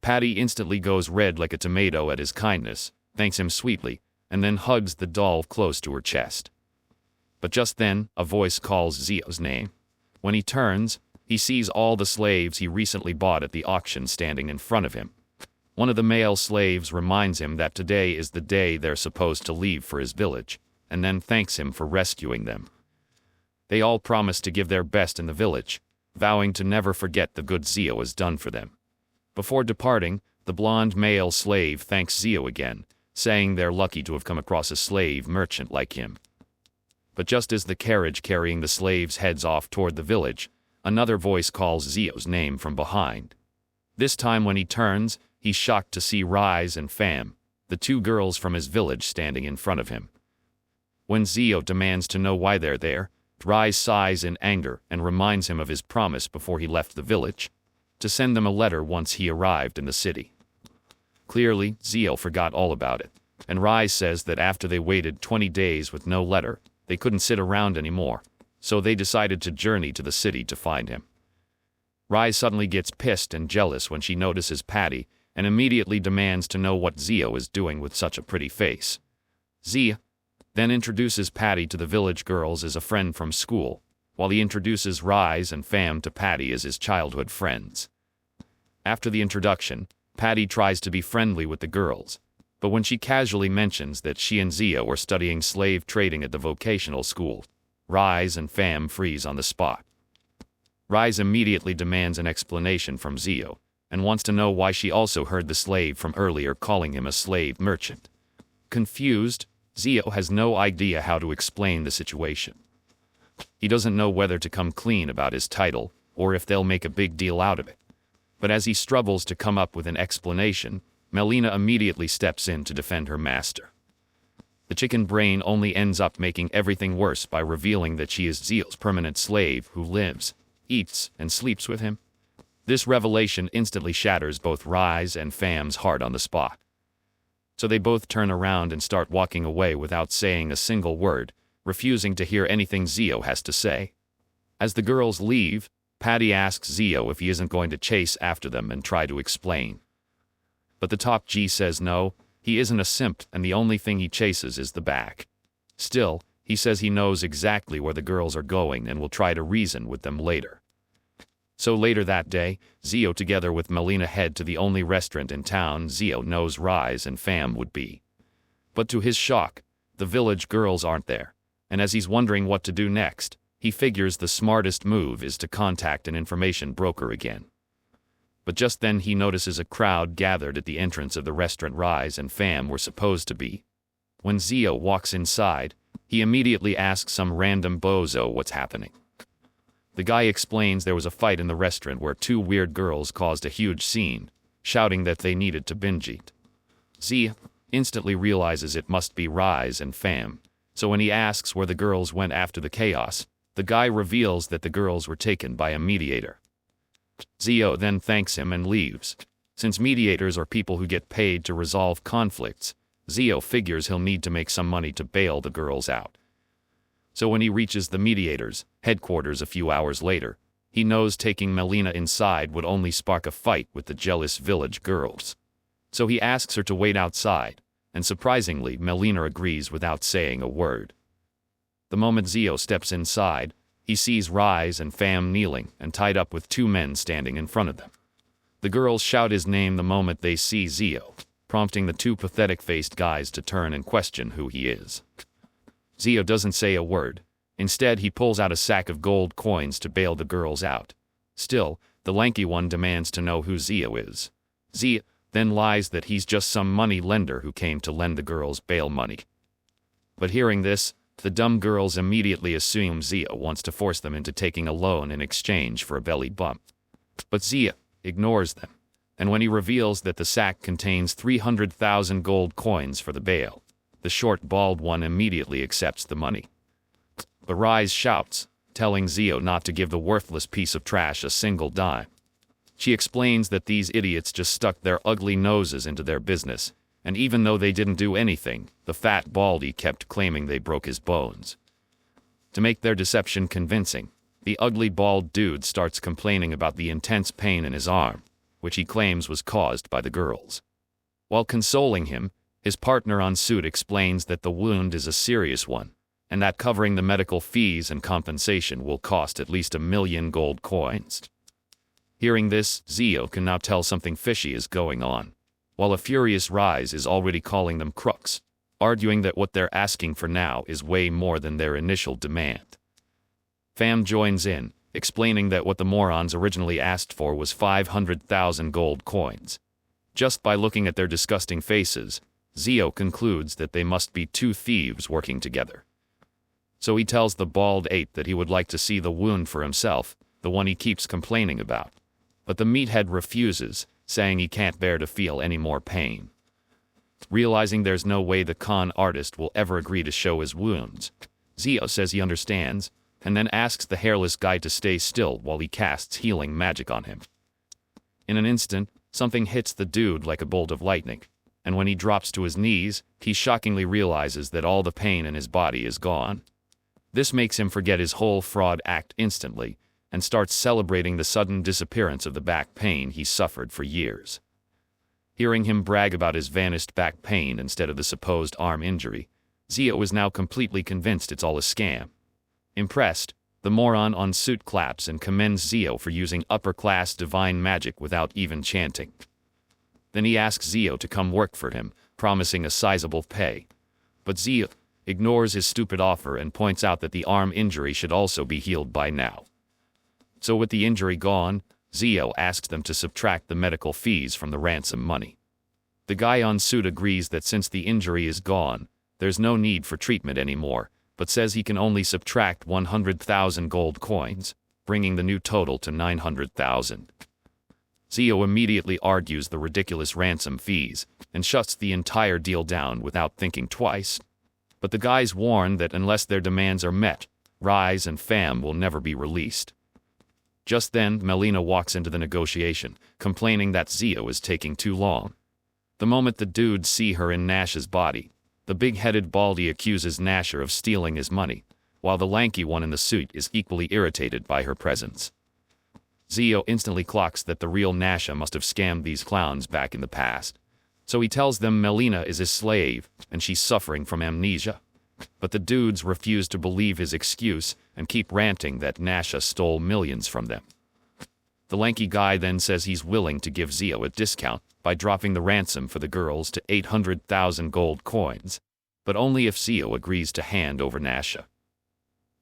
Patty instantly goes red like a tomato at his kindness, thanks him sweetly, and then hugs the doll close to her chest. But just then, a voice calls Zio's name. When he turns, he sees all the slaves he recently bought at the auction standing in front of him. One of the male slaves reminds him that today is the day they're supposed to leave for his village, and then thanks him for rescuing them. They all promise to give their best in the village, vowing to never forget the good Zio has done for them. Before departing, the blonde male slave thanks Zio again, saying they're lucky to have come across a slave merchant like him. But just as the carriage carrying the slaves heads off toward the village, another voice calls Zio's name from behind. This time when he turns, he's shocked to see Rise and Fam, the two girls from his village, standing in front of him. When Zio demands to know why they're there, Rise sighs in anger and reminds him of his promise before he left the village, to send them a letter once he arrived in the city. Clearly, Zio forgot all about it, and Rise says that after they waited 20 days with no letter, they couldn't sit around anymore, so they decided to journey to the city to find him. Rise suddenly gets pissed and jealous when she notices Patty, and immediately demands to know what Zio is doing with such a pretty face. Zio then introduces Patty to the village girls as a friend from school, while he introduces Rise and Fam to Patty as his childhood friends. After the introduction, Patty tries to be friendly with the girls, but when she casually mentions that she and Zio are studying slave trading at the vocational school, Rise and Fam freeze on the spot. Rise immediately demands an explanation from Zio, and wants to know why she also heard the slave from earlier calling him a slave merchant. Confused, Zio has no idea how to explain the situation. He doesn't know whether to come clean about his title, or if they'll make a big deal out of it. But as he struggles to come up with an explanation, Melina immediately steps in to defend her master. The chicken brain only ends up making everything worse by revealing that she is Zio's permanent slave who lives, eats, and sleeps with him. This revelation instantly shatters both Rise and Fam's heart on the spot. So they both turn around and start walking away without saying a single word, refusing to hear anything Zio has to say. As the girls leave, Patty asks Zio if he isn't going to chase after them and try to explain. But the top G says no, he isn't a simp and the only thing he chases is the back. Still, he says he knows exactly where the girls are going and will try to reason with them later. So later that day, Zio together with Melina head to the only restaurant in town Zio knows Rise and Fam would be. But to his shock, the village girls aren't there, and as he's wondering what to do next, he figures the smartest move is to contact an information broker again. But just then he notices a crowd gathered at the entrance of the restaurant Rise and Fam were supposed to be. When Zio walks inside, he immediately asks some random bozo what's happening. The guy explains there was a fight in the restaurant where two weird girls caused a huge scene, shouting that they needed to binge eat. Zio instantly realizes it must be Rise and Fam, so when he asks where the girls went after the chaos, the guy reveals that the girls were taken by a mediator. Zio then thanks him and leaves. Since mediators are people who get paid to resolve conflicts, Zio figures he'll need to make some money to bail the girls out. So when he reaches the mediators' headquarters a few hours later, he knows taking Melina inside would only spark a fight with the jealous village girls. So he asks her to wait outside, and surprisingly Melina agrees without saying a word. The moment Zio steps inside, he sees Rise and Fam kneeling and tied up with two men standing in front of them. The girls shout his name the moment they see Zio, prompting the two pathetic-faced guys to turn and question who he is. Zio doesn't say a word. Instead, he pulls out a sack of gold coins to bail the girls out. Still, the lanky one demands to know who Zio is. Zio then lies that he's just some money lender who came to lend the girls bail money. But hearing this, the dumb girls immediately assume Zio wants to force them into taking a loan in exchange for a belly bump. But Zio ignores them, and when he reveals that the sack contains 300,000 gold coins for the bail, the short bald one immediately accepts the money. But Rise shouts, telling Zio not to give the worthless piece of trash a single dime. She explains that these idiots just stuck their ugly noses into their business, and even though they didn't do anything, the fat baldy kept claiming they broke his bones. To make their deception convincing, the ugly bald dude starts complaining about the intense pain in his arm, which he claims was caused by the girls. While consoling him, his partner on suit explains that the wound is a serious one, and that covering the medical fees and compensation will cost at least 1,000,000 gold coins. Hearing this, Zio can now tell something fishy is going on, while a furious Rise is already calling them crooks, arguing that what they're asking for now is way more than their initial demand. Fam joins in, explaining that what the morons originally asked for was 500,000 gold coins. Just by looking at their disgusting faces, Zio concludes that they must be two thieves working together. So he tells the bald ape that he would like to see the wound for himself, the one he keeps complaining about. But the meathead refuses, saying he can't bear to feel any more pain. Realizing there's no way the con artist will ever agree to show his wounds, Zio says he understands, and then asks the hairless guy to stay still while he casts healing magic on him. In an instant, something hits the dude like a bolt of lightning, and when he drops to his knees, he shockingly realizes that all the pain in his body is gone. This makes him forget his whole fraud act instantly, and starts celebrating the sudden disappearance of the back pain he suffered for years. Hearing him brag about his vanished back pain instead of the supposed arm injury, Zio is now completely convinced it's all a scam. Impressed, The moron on suit claps and commends Zio for using upper-class divine magic without even chanting. Then he asks Zio to come work for him, promising a sizable pay. But Zio ignores his stupid offer and points out that the arm injury should also be healed by now. So with the injury gone, Zio asks them to subtract the medical fees from the ransom money. The guy on suit agrees that since the injury is gone, there's no need for treatment anymore, but says he can only subtract 100,000 gold coins, bringing the new total to 900,000. Zio immediately argues the ridiculous ransom fees, and shuts the entire deal down without thinking twice. But the guys warn that unless their demands are met, Rise and Fam will never be released. Just then, Melina walks into the negotiation, complaining that Zio is taking too long. The moment the dudes see her in Nash's body, the big-headed baldy accuses Nasher of stealing his money, while the lanky one in the suit is equally irritated by her presence. Zio instantly clocks that the real Nasha must have scammed these clowns back in the past. So he tells them Melina is his slave, and she's suffering from amnesia. But the dudes refuse to believe his excuse and keep ranting that Nasha stole millions from them. The lanky guy then says he's willing to give Zio a discount by dropping the ransom for the girls to 800,000 gold coins, but only if Zio agrees to hand over Nasha.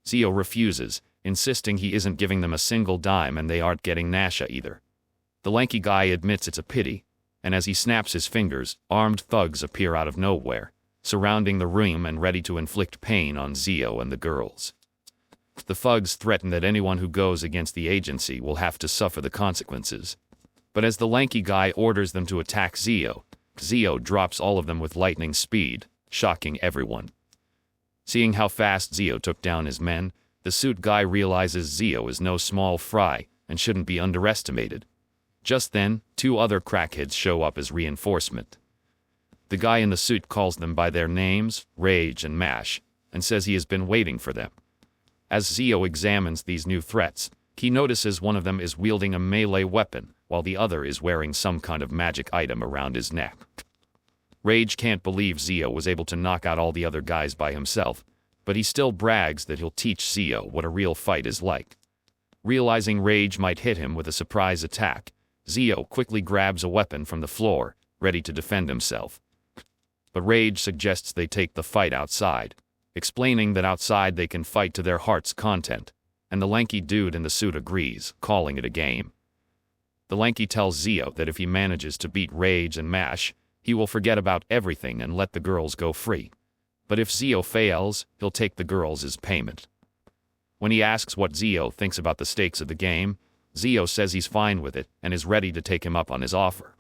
Zio refuses, insisting he isn't giving them a single dime and they aren't getting Nasha either. The lanky guy admits it's a pity, and as he snaps his fingers, armed thugs appear out of nowhere, surrounding the room and ready to inflict pain on Zio and the girls. The thugs threaten that anyone who goes against the agency will have to suffer the consequences. But as the lanky guy orders them to attack Zio, Zio drops all of them with lightning speed, shocking everyone. Seeing how fast Zio took down his men, the suit guy realizes Zio is no small fry and shouldn't be underestimated. Just then, two other crackheads show up as reinforcement. The guy in the suit calls them by their names, Rage and Mash, and says he has been waiting for them. As Zio examines these new threats, he notices one of them is wielding a melee weapon, while the other is wearing some kind of magic item around his neck. Rage can't believe Zio was able to knock out all the other guys by himself, but he still brags that he'll teach Zio what a real fight is like. Realizing Rage might hit him with a surprise attack, Zio quickly grabs a weapon from the floor, ready to defend himself. But Rage suggests they take the fight outside, explaining that outside they can fight to their heart's content, and the lanky dude in the suit agrees, calling it a game. The lanky tells Zio that if he manages to beat Rage and Mash, he will forget about everything and let the girls go free. But if Zio fails, he'll take the girls as payment. When he asks what Zio thinks about the stakes of the game, Zio says he's fine with it and is ready to take him up on his offer.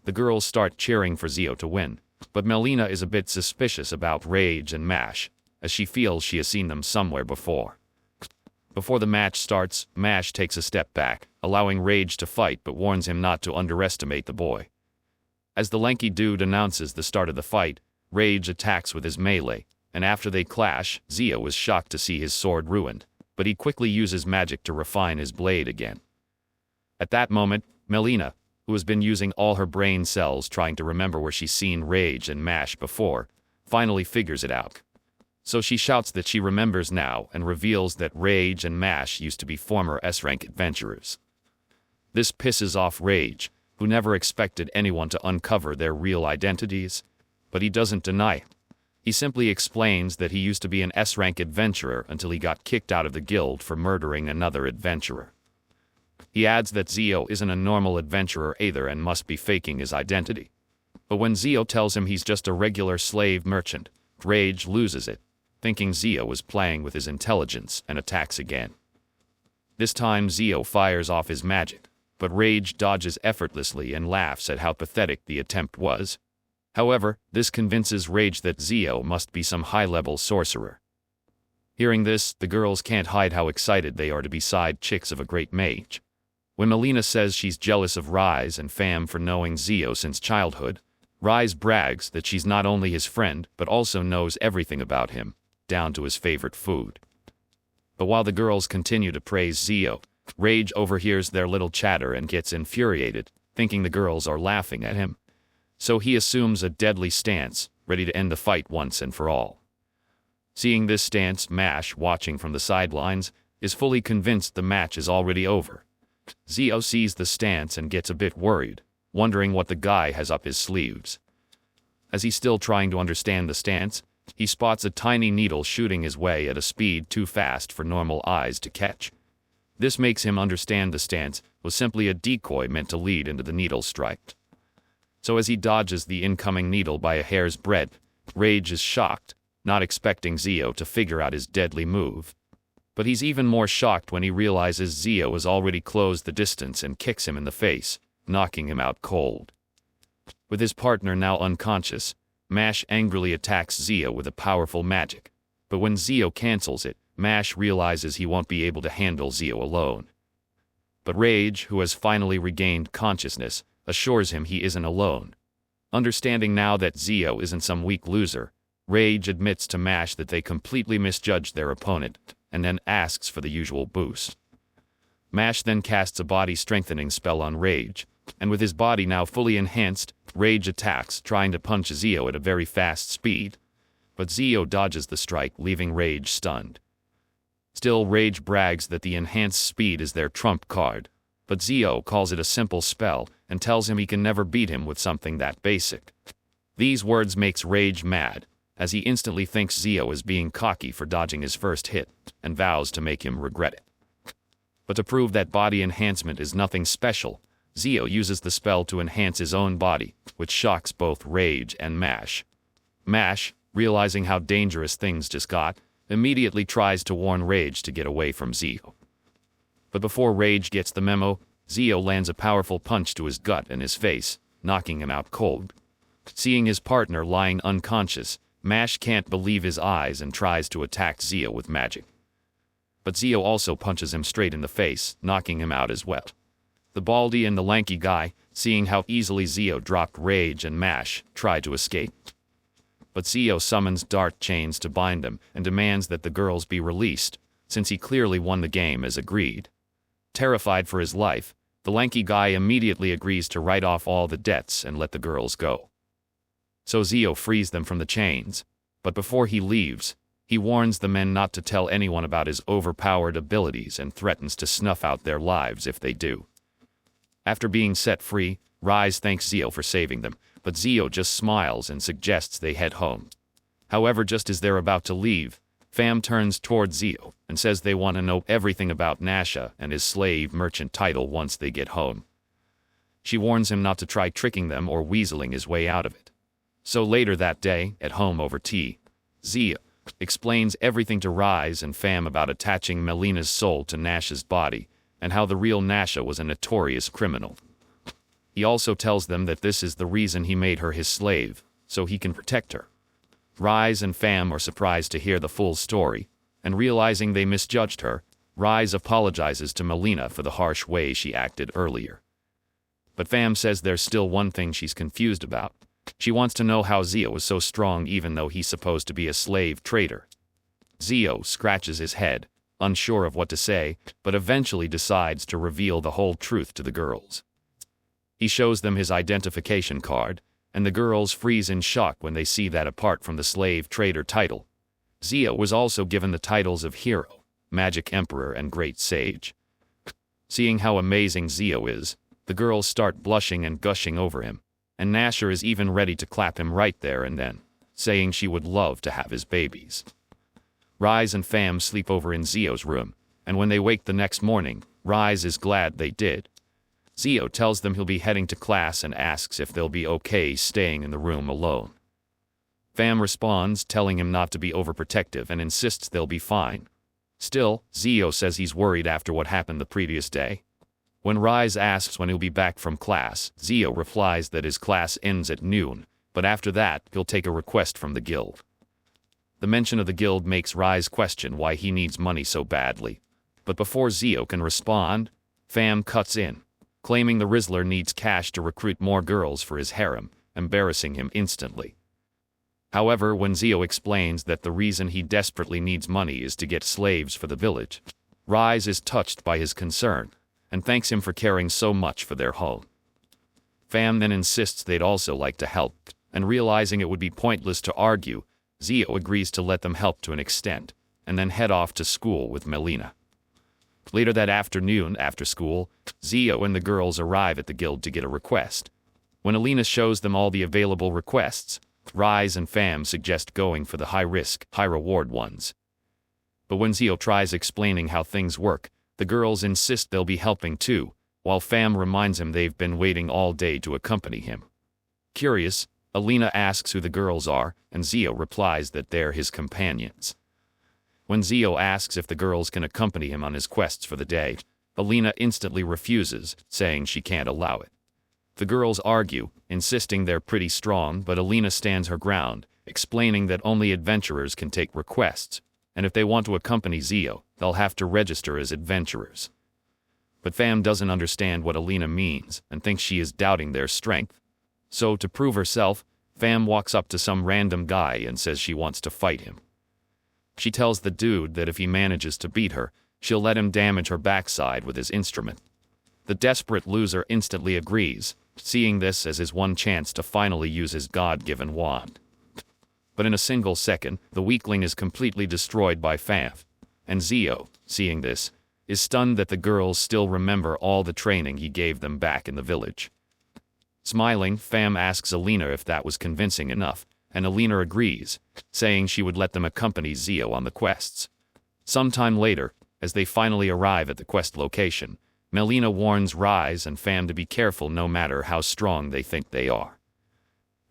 The girls start cheering for Zio to win, but Melina is a bit suspicious about Rage and Mash, as she feels she has seen them somewhere before. Before the match starts, Mash takes a step back, allowing Rage to fight but warns him not to underestimate the boy. As the lanky dude announces the start of the fight, Rage attacks with his melee, and after they clash, Zio is shocked to see his sword ruined, but he quickly uses magic to refine his blade again. At that moment, Melina, who has been using all her brain cells trying to remember where she's seen Rage and Mash before, finally figures it out. So she shouts that she remembers now and reveals that Rage and Mash used to be former S-rank adventurers. This pisses off Rage, who never expected anyone to uncover their real identities, but he doesn't deny it. He simply explains that he used to be an S-rank adventurer until he got kicked out of the guild for murdering another adventurer. He adds that Zio isn't a normal adventurer either and must be faking his identity. But when Zio tells him he's just a regular slave merchant, Rage loses it, thinking Zio was playing with his intelligence, and attacks again. This time Zio fires off his magic, but Rage dodges effortlessly and laughs at how pathetic the attempt was. However, this convinces Rage that Zio must be some high-level sorcerer. Hearing this, the girls can't hide how excited they are to be side chicks of a great mage. When Melina says she's jealous of Rise and Fam for knowing Zio since childhood, Rise brags that she's not only his friend but also knows everything about him, down to his favorite food. But while the girls continue to praise Zio, Rage overhears their little chatter and gets infuriated, thinking the girls are laughing at him. So he assumes a deadly stance, ready to end the fight once and for all. Seeing this stance, Mash, watching from the sidelines, is fully convinced the match is already over. Zio sees the stance and gets a bit worried, wondering what the guy has up his sleeves. As he's still trying to understand the stance, he spots a tiny needle shooting his way at a speed too fast for normal eyes to catch. This makes him understand the stance was simply a decoy meant to lead into the needle strike. So as he dodges the incoming needle by a hair's breadth, Rage is shocked, not expecting Zio to figure out his deadly move. But he's even more shocked when he realizes Zio has already closed the distance and kicks him in the face, knocking him out cold. With his partner now unconscious, Mash angrily attacks Zio with a powerful magic. But when Zio cancels it, Mash realizes he won't be able to handle Zio alone. But Rage, who has finally regained consciousness, assures him he isn't alone. Understanding now that Zio isn't some weak loser, Rage admits to Mash that they completely misjudged their opponent, and then asks for the usual boost. Mash then casts a body-strengthening spell on Rage, and with his body now fully enhanced, Rage attacks, trying to punch Zio at a very fast speed. But Zio dodges the strike, leaving Rage stunned. Still, Rage brags that the enhanced speed is their trump card, but Zio calls it a simple spell and tells him he can never beat him with something that basic. These words makes Rage mad, as he instantly thinks Zio is being cocky for dodging his first hit, and vows to make him regret it. But to prove that body enhancement is nothing special, Zio uses the spell to enhance his own body, which shocks both Rage and Mash. Mash, realizing how dangerous things just got, immediately tries to warn Rage to get away from Zio. But before Rage gets the memo, Zio lands a powerful punch to his gut and his face, knocking him out cold. Seeing his partner lying unconscious, Mash can't believe his eyes and tries to attack Zio with magic. But Zio also punches him straight in the face, knocking him out as well. The baldy and the lanky guy, seeing how easily Zio dropped Rage and Mash, try to escape. But Zio summons dart chains to bind them and demands that the girls be released, since he clearly won the game as agreed. Terrified for his life, the lanky guy immediately agrees to write off all the debts and let the girls go. So Zio frees them from the chains, but before he leaves, he warns the men not to tell anyone about his overpowered abilities and threatens to snuff out their lives if they do. After being set free, Rise thanks Zio for saving them, but Zio just smiles and suggests they head home. However, just as they're about to leave, Fam turns toward Zio and says they want to know everything about Nasha and his slave merchant title once they get home. She warns him not to try tricking them or weaseling his way out of it. So later that day, at home over tea, Zio explains everything to Rise and Fam about attaching Melina's soul to Nasha's body and how the real Nasha was a notorious criminal. He also tells them that this is the reason he made her his slave, so he can protect her. Rise and Fam are surprised to hear the full story, and realizing they misjudged her, Rise apologizes to Melina for the harsh way she acted earlier. But Fam says there's still one thing she's confused about. She wants to know how Zio was so strong even though he's supposed to be a slave trader. Zio scratches his head, unsure of what to say, but eventually decides to reveal the whole truth to the girls. He shows them his identification card, and the girls freeze in shock when they see that apart from the slave trader title, Zio was also given the titles of Hero, Magic Emperor, and Great Sage. Seeing how amazing Zio is, the girls start blushing and gushing over him, and Nasher is even ready to clap him right there and then, saying she would love to have his babies. Rise and Fam sleep over in Zio's room, and when they wake the next morning, Rise is glad they did. Zio tells them he'll be heading to class and asks if they'll be okay staying in the room alone. Fam responds, telling him not to be overprotective and insists they'll be fine. Still, Zio says he's worried after what happened the previous day. When Rise asks when he'll be back from class, Zio replies that his class ends at noon, but after that, he'll take a request from the guild. The mention of the guild makes Rise question why he needs money so badly. But before Zio can respond, Fam cuts in, claiming the Rizzler needs cash to recruit more girls for his harem, embarrassing him instantly. However, when Zio explains that the reason he desperately needs money is to get slaves for the village, Rise is touched by his concern, and thanks him for caring so much for their home. Fam then insists they'd also like to help, and realizing it would be pointless to argue, Zio agrees to let them help to an extent, and then head off to school with Melina. Later that afternoon, after school, Zio and the girls arrive at the guild to get a request. When Alina shows them all the available requests, Rise and Fam suggest going for the high-risk, high-reward ones. But when Zio tries explaining how things work, the girls insist they'll be helping too, while Fam reminds him they've been waiting all day to accompany him. Curious, Alina asks who the girls are, and Zio replies that they're his companions. When Zio asks if the girls can accompany him on his quests for the day, Alina instantly refuses, saying she can't allow it. The girls argue, insisting they're pretty strong, but Alina stands her ground, explaining that only adventurers can take requests, and if they want to accompany Zio, they'll have to register as adventurers. But Fam doesn't understand what Alina means, and thinks she is doubting their strength. So, to prove herself, Fam walks up to some random guy and says she wants to fight him. She tells the dude that if he manages to beat her, she'll let him damage her backside with his instrument. The desperate loser instantly agrees, seeing this as his one chance to finally use his God-given wand. But in a single second, the weakling is completely destroyed by Fam, and Zio, seeing this, is stunned that the girls still remember all the training he gave them back in the village. Smiling, Fam asks Alina if that was convincing enough, and Alina agrees, saying she would let them accompany Zio on the quests. Sometime later, as they finally arrive at the quest location, Melina warns Rise and Fam to be careful no matter how strong they think they are.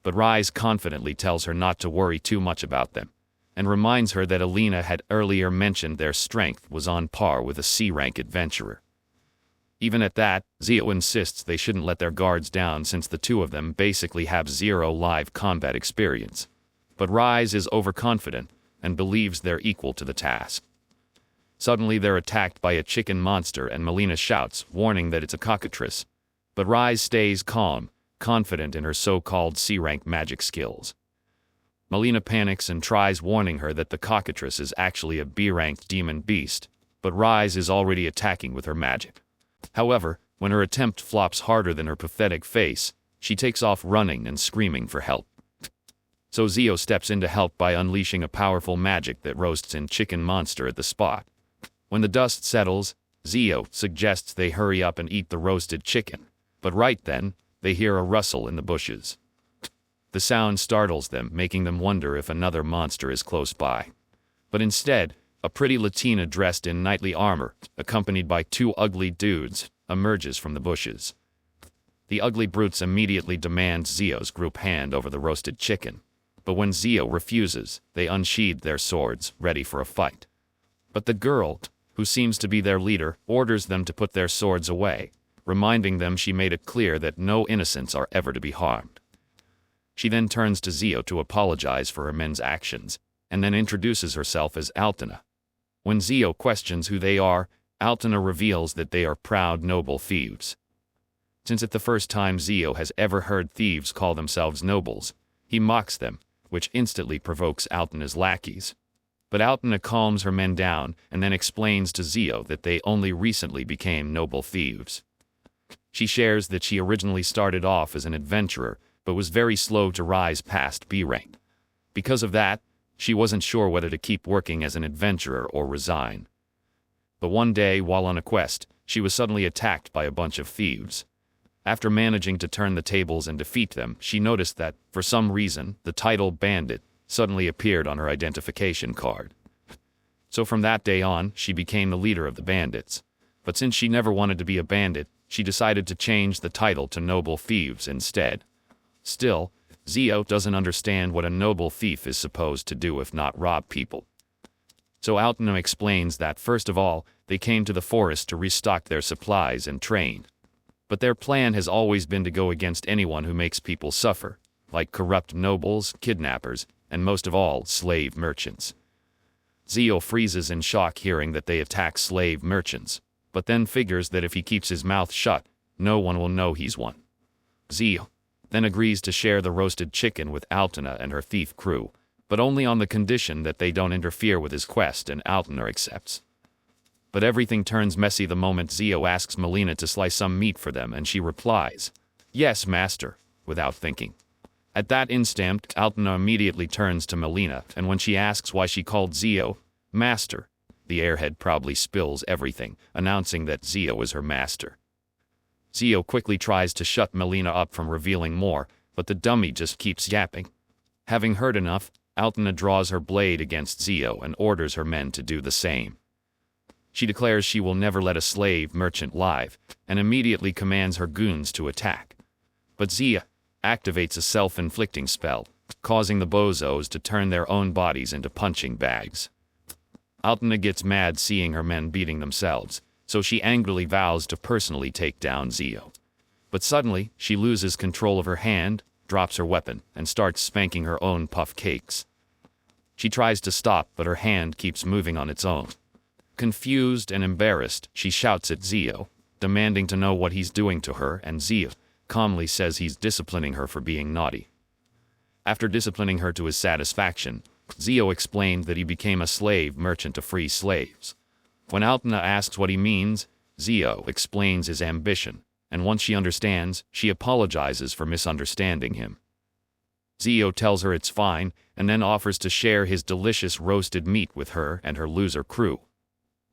But Rise confidently tells her not to worry too much about them, and reminds her that Alina had earlier mentioned their strength was on par with a C-rank adventurer. Even at that, Zio insists they shouldn't let their guards down since the two of them basically have zero live combat experience. But Rise is overconfident and believes they're equal to the task. Suddenly they're attacked by a chicken monster and Melina shouts, warning that it's a cockatrice. But Rise stays calm, confident in her so-called C-rank magic skills. Melina panics and tries warning her that the cockatrice is actually a B-rank demon beast, but Rise is already attacking with her magic. However, when her attempt flops harder than her pathetic face, she takes off running and screaming for help. So Zio steps in to help by unleashing a powerful magic that roasts in chicken monster at the spot. When the dust settles, Zio suggests they hurry up and eat the roasted chicken, but right then, they hear a rustle in the bushes. The sound startles them, making them wonder if another monster is close by. But instead, a pretty Latina dressed in knightly armor, accompanied by two ugly dudes, emerges from the bushes. The ugly brutes immediately demand Zio's group hand over the roasted chicken, but when Zio refuses, they unsheathe their swords, ready for a fight. But the girl, who seems to be their leader, orders them to put their swords away, reminding them she made it clear that no innocents are ever to be harmed. She then turns to Zio to apologize for her men's actions, and then introduces herself as Altina. When Zio questions who they are, Altina reveals that they are proud noble thieves. Since it's the first time Zio has ever heard thieves call themselves nobles, he mocks them, which instantly provokes Altina's lackeys. But Altina calms her men down and then explains to Zio that they only recently became noble thieves. She shares that she originally started off as an adventurer, but was very slow to rise past B rank. Because of that, she wasn't sure whether to keep working as an adventurer or resign. But one day, while on a quest, she was suddenly attacked by a bunch of thieves. After managing to turn the tables and defeat them, she noticed that, for some reason, the title Bandit suddenly appeared on her identification card. So from that day on, she became the leader of the bandits. But since she never wanted to be a bandit, she decided to change the title to Noble Thieves instead. Still, Zio doesn't understand what a noble thief is supposed to do if not rob people. So Altina explains that, first of all, they came to the forest to restock their supplies and train. But their plan has always been to go against anyone who makes people suffer, like corrupt nobles, kidnappers, and most of all, slave merchants. Zio freezes in shock hearing that they attack slave merchants, but then figures that if he keeps his mouth shut, no one will know he's one. Zio then agrees to share the roasted chicken with Altina and her thief crew, but only on the condition that they don't interfere with his quest, and Altina accepts. But everything turns messy the moment Zio asks Melina to slice some meat for them, and she replies, "Yes, master," without thinking. At that instant, Altina immediately turns to Melina, and when she asks why she called Zio master, the airhead proudly spills everything, announcing that Zio is her master. Zio quickly tries to shut Melina up from revealing more, but the dummy just keeps yapping. Having heard enough, Altena draws her blade against Zio and orders her men to do the same. She declares she will never let a slave merchant live, and immediately commands her goons to attack. But Zia activates a self-inflicting spell, causing the bozos to turn their own bodies into punching bags. Altena gets mad seeing her men beating themselves, so she angrily vows to personally take down Zio. But suddenly, she loses control of her hand, drops her weapon, and starts spanking her own puff cakes. She tries to stop, but her hand keeps moving on its own. Confused and embarrassed, she shouts at Zio, demanding to know what he's doing to her, and Zio calmly says he's disciplining her for being naughty. After disciplining her to his satisfaction, Zio explained that he became a slave merchant to free slaves. When Altena asks what he means, Zio explains his ambition, and once she understands, she apologizes for misunderstanding him. Zio tells her it's fine, and then offers to share his delicious roasted meat with her and her loser crew.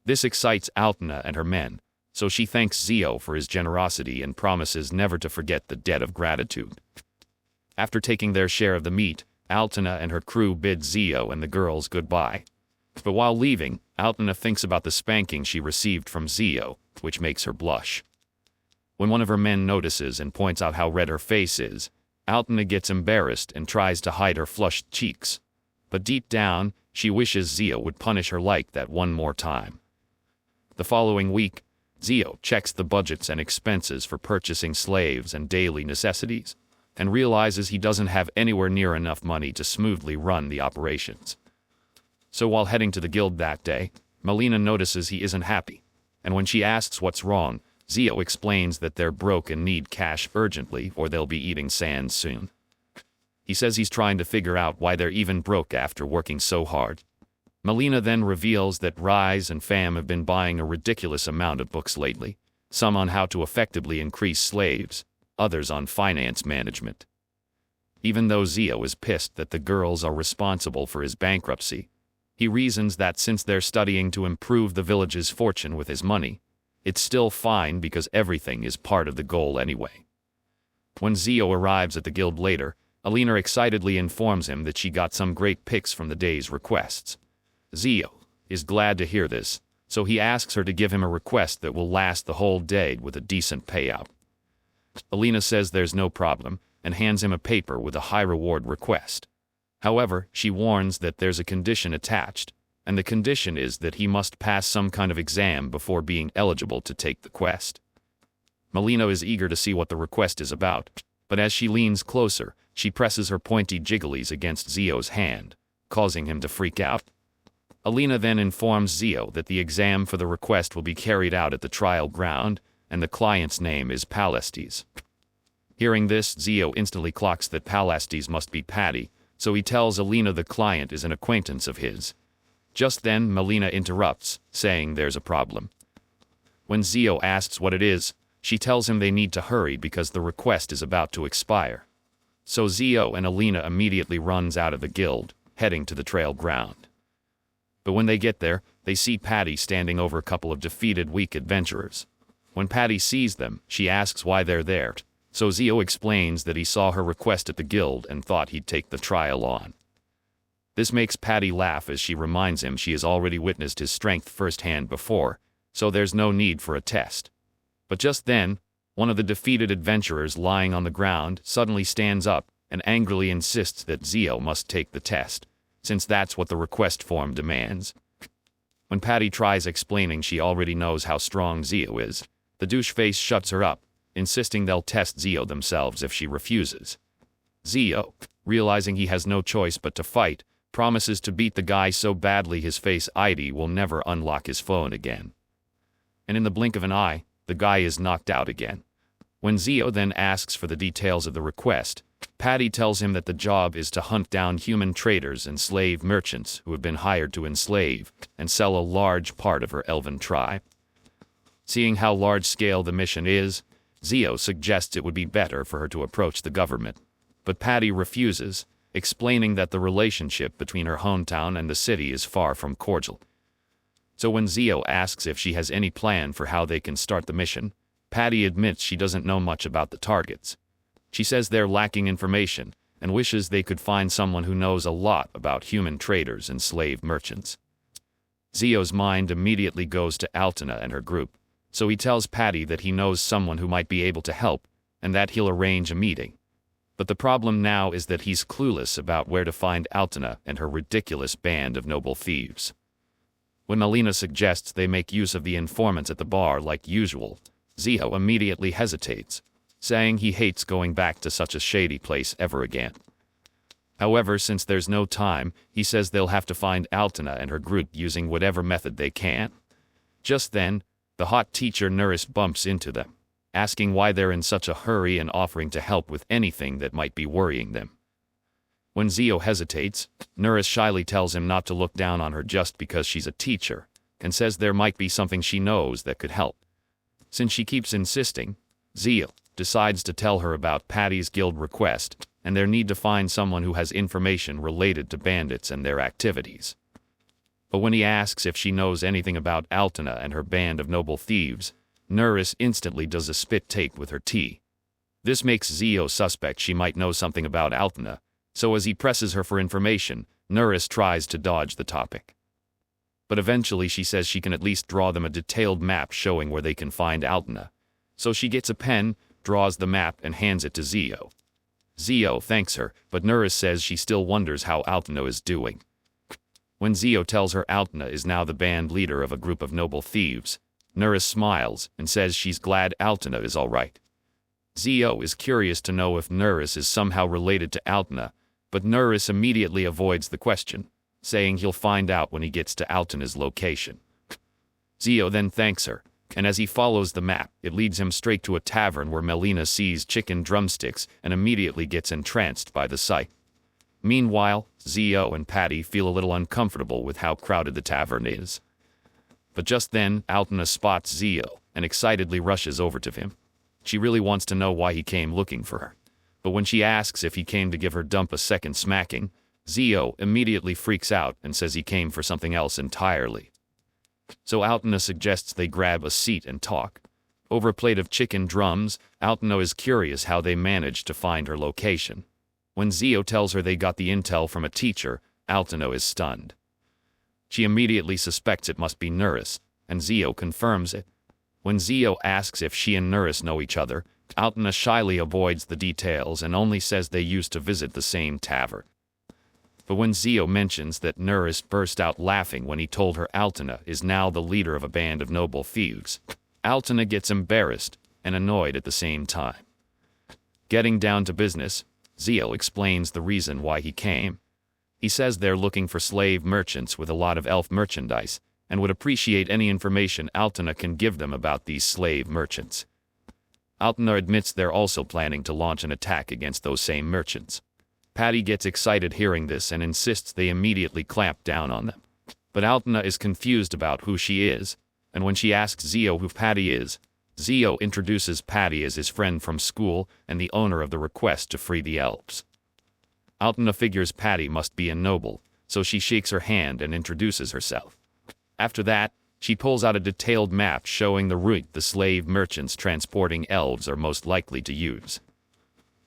This excites Altena and her men, so she thanks Zio for his generosity and promises never to forget the debt of gratitude. After taking their share of the meat, Altena and her crew bid Zio and the girls goodbye. But while leaving, Altena thinks about the spanking she received from Zio, which makes her blush. When one of her men notices and points out how red her face is, Altena gets embarrassed and tries to hide her flushed cheeks. But deep down, she wishes Zio would punish her like that one more time. The following week, Zio checks the budgets and expenses for purchasing slaves and daily necessities, and realizes he doesn't have anywhere near enough money to smoothly run the operations. So while heading to the guild that day, Melina notices he isn't happy, and when she asks what's wrong, Zio explains that they're broke and need cash urgently or they'll be eating sand soon. He says he's trying to figure out why they're even broke after working so hard. Melina then reveals that Rise and Fam have been buying a ridiculous amount of books lately, some on how to effectively increase slaves, others on finance management. Even though Zio is pissed that the girls are responsible for his bankruptcy, he reasons that since they're studying to improve the village's fortune with his money, it's still fine because everything is part of the goal anyway. When Zio arrives at the guild later, Alina excitedly informs him that she got some great picks from the day's requests. Zio is glad to hear this, so he asks her to give him a request that will last the whole day with a decent payout. Alina says there's no problem, and hands him a paper with a high-reward request. However, she warns that there's a condition attached, and the condition is that he must pass some kind of exam before being eligible to take the quest. Melina is eager to see what the request is about, but as she leans closer, she presses her pointy jigglies against Zio's hand, causing him to freak out. Alina then informs Zio that the exam for the request will be carried out at the trial ground, and the client's name is Palastes. Hearing this, Zio instantly clocks that Palastes must be Patty, so he tells Alina the client is an acquaintance of his. Just then, Melina interrupts, saying there's a problem. When Zio asks what it is, she tells him they need to hurry because the request is about to expire. So Zio and Alina immediately runs out of the guild, heading to the trail ground. But when they get there, they see Patty standing over a couple of defeated weak adventurers. When Patty sees them, she asks why they're there, so Zio explains that he saw her request at the guild and thought he'd take the trial on. This makes Patty laugh as she reminds him she has already witnessed his strength firsthand before, so there's no need for a test. But just then, one of the defeated adventurers lying on the ground suddenly stands up and angrily insists that Zio must take the test, since that's what the request form demands. When Patty tries explaining she already knows how strong Zio is, the douche face shuts her up, insisting they'll test Zio themselves if she refuses. Zio, realizing he has no choice but to fight, promises to beat the guy so badly his face ID will never unlock his phone again. And in the blink of an eye, the guy is knocked out again. When Zio then asks for the details of the request, Patty tells him that the job is to hunt down human traders and slave merchants who have been hired to enslave and sell a large part of her elven tribe. Seeing how large-scale the mission is, Zio suggests it would be better for her to approach the government, but Patty refuses, explaining that the relationship between her hometown and the city is far from cordial. So when Zio asks if she has any plan for how they can start the mission, Patty admits she doesn't know much about the targets. She says they're lacking information and wishes they could find someone who knows a lot about human traders and slave merchants. Zio's mind immediately goes to Altena and her group, so he tells Patty that he knows someone who might be able to help and that he'll arrange a meeting. But the problem now is that he's clueless about where to find Altena and her ridiculous band of noble thieves. When Melina suggests they make use of the informants at the bar like usual, Zio immediately hesitates, saying he hates going back to such a shady place ever again. However, since there's no time, he says they'll have to find Altena and her group using whatever method they can. Just then, the hot teacher Nuris bumps into them, asking why they're in such a hurry and offering to help with anything that might be worrying them. When Zio hesitates, Nuris shyly tells him not to look down on her just because she's a teacher, and says there might be something she knows that could help. Since she keeps insisting, Zio decides to tell her about Patty's guild request and their need to find someone who has information related to bandits and their activities. But when he asks if she knows anything about Altena and her band of noble thieves, Nuris instantly does a spit take with her tea. This makes Zio suspect she might know something about Altena, so as he presses her for information, Nuris tries to dodge the topic. But eventually she says she can at least draw them a detailed map showing where they can find Altena. So she gets a pen, draws the map, and hands it to Zio. Zio thanks her, but Nuris says she still wonders how Altena is doing. When Zio tells her Altena is now the band leader of a group of noble thieves, Nuris smiles and says she's glad Altena is all right. Zio is curious to know if Nuris is somehow related to Altena, but Nuris immediately avoids the question, saying he'll find out when he gets to Altena's location. Zio then thanks her, and as he follows the map, it leads him straight to a tavern where Melina sees chicken drumsticks and immediately gets entranced by the sight. Meanwhile, Zio and Patty feel a little uncomfortable with how crowded the tavern is. But just then, Altena spots Zio and excitedly rushes over to him. She really wants to know why he came looking for her. But when she asks if he came to give her dump a second smacking, Zio immediately freaks out and says he came for something else entirely. So Altena suggests they grab a seat and talk. Over a plate of chicken drums, Altena is curious how they managed to find her location. When Zio tells her they got the intel from a teacher, Altena is stunned. She immediately suspects it must be Nuris, and Zio confirms it. When Zio asks if she and Nuris know each other, Altena shyly avoids the details and only says they used to visit the same tavern. But when Zio mentions that Nuris burst out laughing when he told her Altena is now the leader of a band of noble thieves, Altena gets embarrassed and annoyed at the same time. Getting down to business, Zio explains the reason why he came. He says they're looking for slave merchants with a lot of elf merchandise and would appreciate any information Altena can give them about these slave merchants. Altena admits they're also planning to launch an attack against those same merchants. Patty gets excited hearing this and insists they immediately clamp down on them. But Altena is confused about who she is, and when she asks Zio who Patty is, Zio introduces Patty as his friend from school and the owner of the request to free the elves. Altena figures Patty must be a noble, so she shakes her hand and introduces herself. After that, she pulls out a detailed map showing the route the slave merchants transporting elves are most likely to use.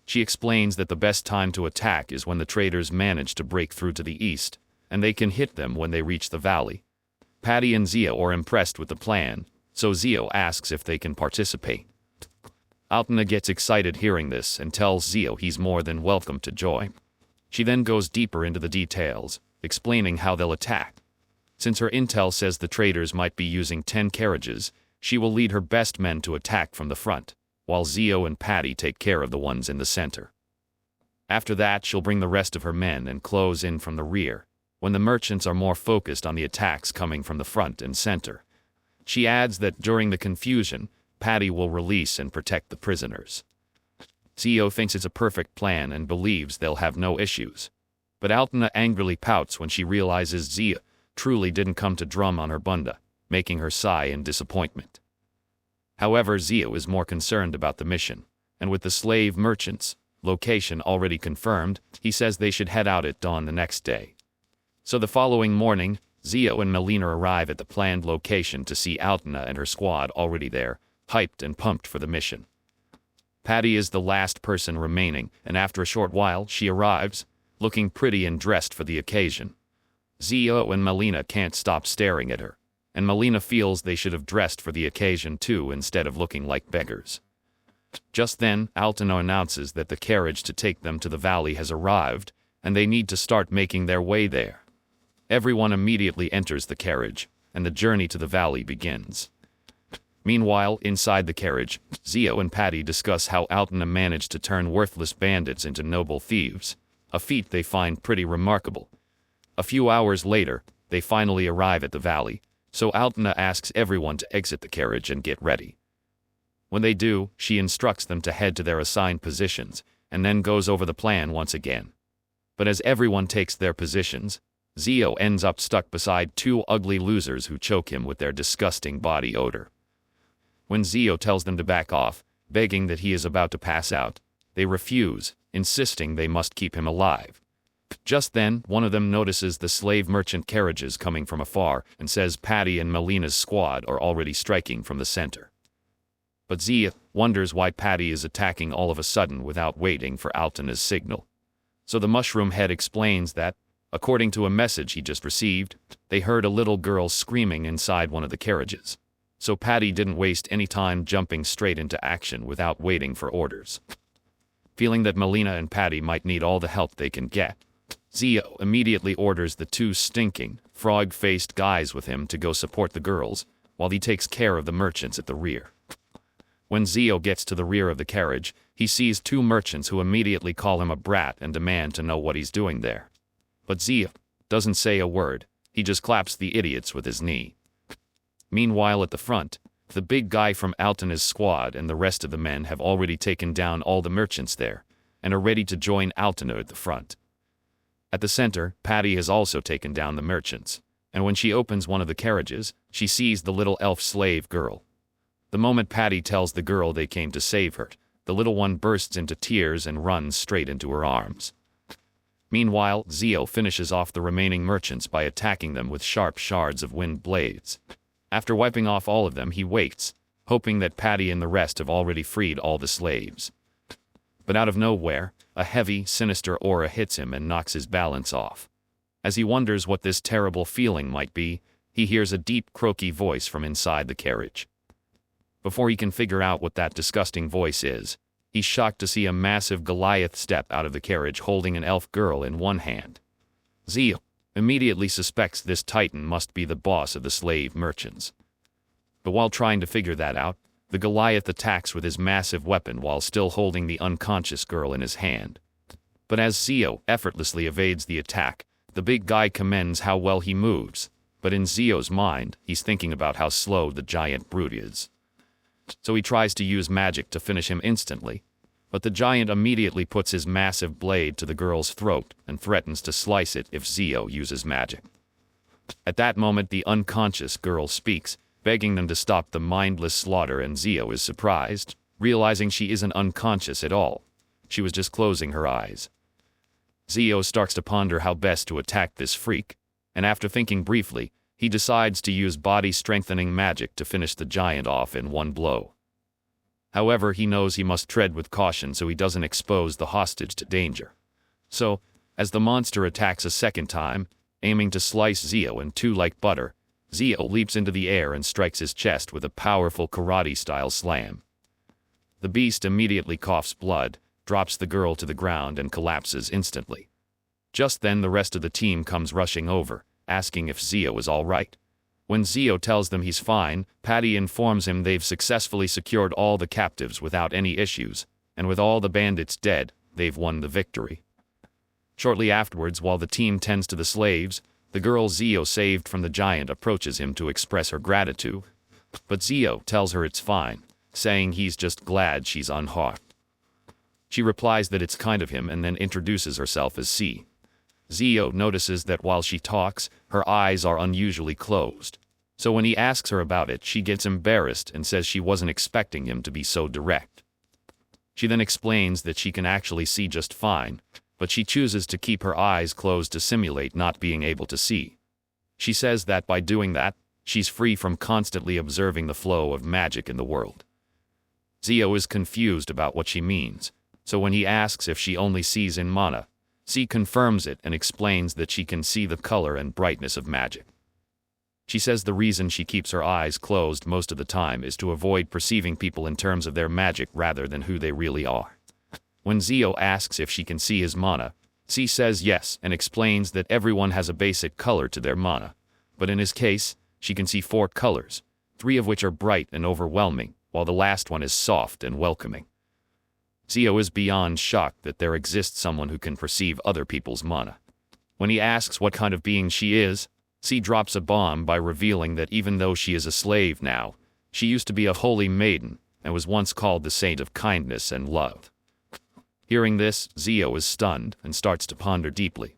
She explains that the best time to attack is when the traders manage to break through to the east, and they can hit them when they reach the valley. Patty and Zio are impressed with the plan, so Zio asks if they can participate. Altena gets excited hearing this and tells Zio he's more than welcome to join. She then goes deeper into the details, explaining how they'll attack. Since her intel says the traders might be using 10 carriages, she will lead her best men to attack from the front, while Zio and Patty take care of the ones in the center. After that, she'll bring the rest of her men and close in from the rear, when the merchants are more focused on the attacks coming from the front and center. She adds that during the confusion, Patty will release and protect the prisoners. Zio thinks it's a perfect plan and believes they'll have no issues. But Altena angrily pouts when she realizes Zio truly didn't come to drum on her bunda, making her sigh in disappointment. However, Zio is more concerned about the mission, and with the slave merchants' location already confirmed, he says they should head out at dawn the next day. So the following morning, Zio and Melina arrive at the planned location to see Altena and her squad already there, hyped and pumped for the mission. Patty is the last person remaining, and after a short while she arrives, looking pretty and dressed for the occasion. Zio and Melina can't stop staring at her, and Melina feels they should have dressed for the occasion too instead of looking like beggars. Just then, Altena announces that the carriage to take them to the valley has arrived, and they need to start making their way there. Everyone immediately enters the carriage, and the journey to the valley begins. Meanwhile, inside the carriage, Zio and Patty discuss how Altena managed to turn worthless bandits into noble thieves, a feat they find pretty remarkable. A few hours later, they finally arrive at the valley, so Altena asks everyone to exit the carriage and get ready. When they do, she instructs them to head to their assigned positions, and then goes over the plan once again. But as everyone takes their positions, Zio ends up stuck beside two ugly losers who choke him with their disgusting body odor. When Zio tells them to back off, begging that he is about to pass out, they refuse, insisting they must keep him alive. Just then, one of them notices the slave merchant carriages coming from afar and says Patty and Melina's squad are already striking from the center. But Zia wonders why Patty is attacking all of a sudden without waiting for Altena's signal. So the mushroom head explains that, according to a message he just received, they heard a little girl screaming inside one of the carriages. So Patty didn't waste any time jumping straight into action without waiting for orders. Feeling that Melina and Patty might need all the help they can get, Zio immediately orders the two stinking, frog-faced guys with him to go support the girls, while he takes care of the merchants at the rear. When Zio gets to the rear of the carriage, he sees two merchants who immediately call him a brat and demand to know what he's doing there. But Zio doesn't say a word, he just claps the idiots with his knee. Meanwhile at the front, the big guy from Altena's squad and the rest of the men have already taken down all the merchants there, and are ready to join Altena at the front. At the center, Patty has also taken down the merchants, and when she opens one of the carriages, she sees the little elf slave girl. The moment Patty tells the girl they came to save her, the little one bursts into tears and runs straight into her arms. Meanwhile, Zio finishes off the remaining merchants by attacking them with sharp shards of wind blades. After wiping off all of them, he waits, hoping that Patty and the rest have already freed all the slaves. But out of nowhere, a heavy, sinister aura hits him and knocks his balance off. As he wonders what this terrible feeling might be, he hears a deep, croaky voice from inside the carriage. Before he can figure out what that disgusting voice is, he's shocked to see a massive Goliath step out of the carriage holding an elf girl in one hand. Zio immediately suspects this titan must be the boss of the slave merchants. But while trying to figure that out, the Goliath attacks with his massive weapon while still holding the unconscious girl in his hand. But as Zio effortlessly evades the attack, the big guy commends how well he moves, but in Zio's mind, he's thinking about how slow the giant brute is. So he tries to use magic to finish him instantly, but the giant immediately puts his massive blade to the girl's throat and threatens to slice it if Zio uses magic. At that moment, the unconscious girl speaks, begging them to stop the mindless slaughter, and Zio is surprised, realizing she isn't unconscious at all. She was just closing her eyes. Zio starts to ponder how best to attack this freak, and after thinking briefly, he decides to use body-strengthening magic to finish the giant off in one blow. However, he knows he must tread with caution so he doesn't expose the hostage to danger. So, as the monster attacks a second time, aiming to slice Zio in two like butter, Zio leaps into the air and strikes his chest with a powerful karate-style slam. The beast immediately coughs blood, drops the girl to the ground and collapses instantly. Just then the rest of the team comes rushing over, asking if Zio is all right. When Zio tells them he's fine, Patty informs him they've successfully secured all the captives without any issues, and with all the bandits dead, they've won the victory. Shortly afterwards, while the team tends to the slaves, the girl Zio saved from the giant approaches him to express her gratitude, but Zio tells her it's fine, saying he's just glad she's unharmed. She replies that it's kind of him and then introduces herself as C. Zio notices that while she talks, her eyes are unusually closed. So when he asks her about it, she gets embarrassed and says she wasn't expecting him to be so direct. She then explains that she can actually see just fine, but she chooses to keep her eyes closed to simulate not being able to see. She says that by doing that, she's free from constantly observing the flow of magic in the world. Zio is confused about what she means, so when he asks if she only sees in mana, C confirms it and explains that she can see the color and brightness of magic. She says the reason she keeps her eyes closed most of the time is to avoid perceiving people in terms of their magic rather than who they really are. When Zio asks if she can see his mana, C says yes and explains that everyone has a basic color to their mana, but in his case, she can see 4 colors, 3 of which are bright and overwhelming, while the last one is soft and welcoming. Zio is beyond shocked that there exists someone who can perceive other people's mana. When he asks what kind of being she is, C drops a bomb by revealing that even though she is a slave now, she used to be a holy maiden and was once called the Saint of Kindness and Love. Hearing this, Zio is stunned and starts to ponder deeply.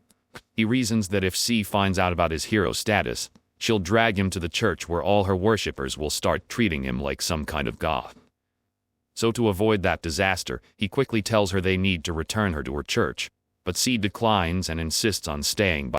He reasons that if C finds out about his hero status, she'll drag him to the church where all her worshippers will start treating him like some kind of god. So to avoid that disaster, he quickly tells her they need to return her to her church, but C declines and insists on staying by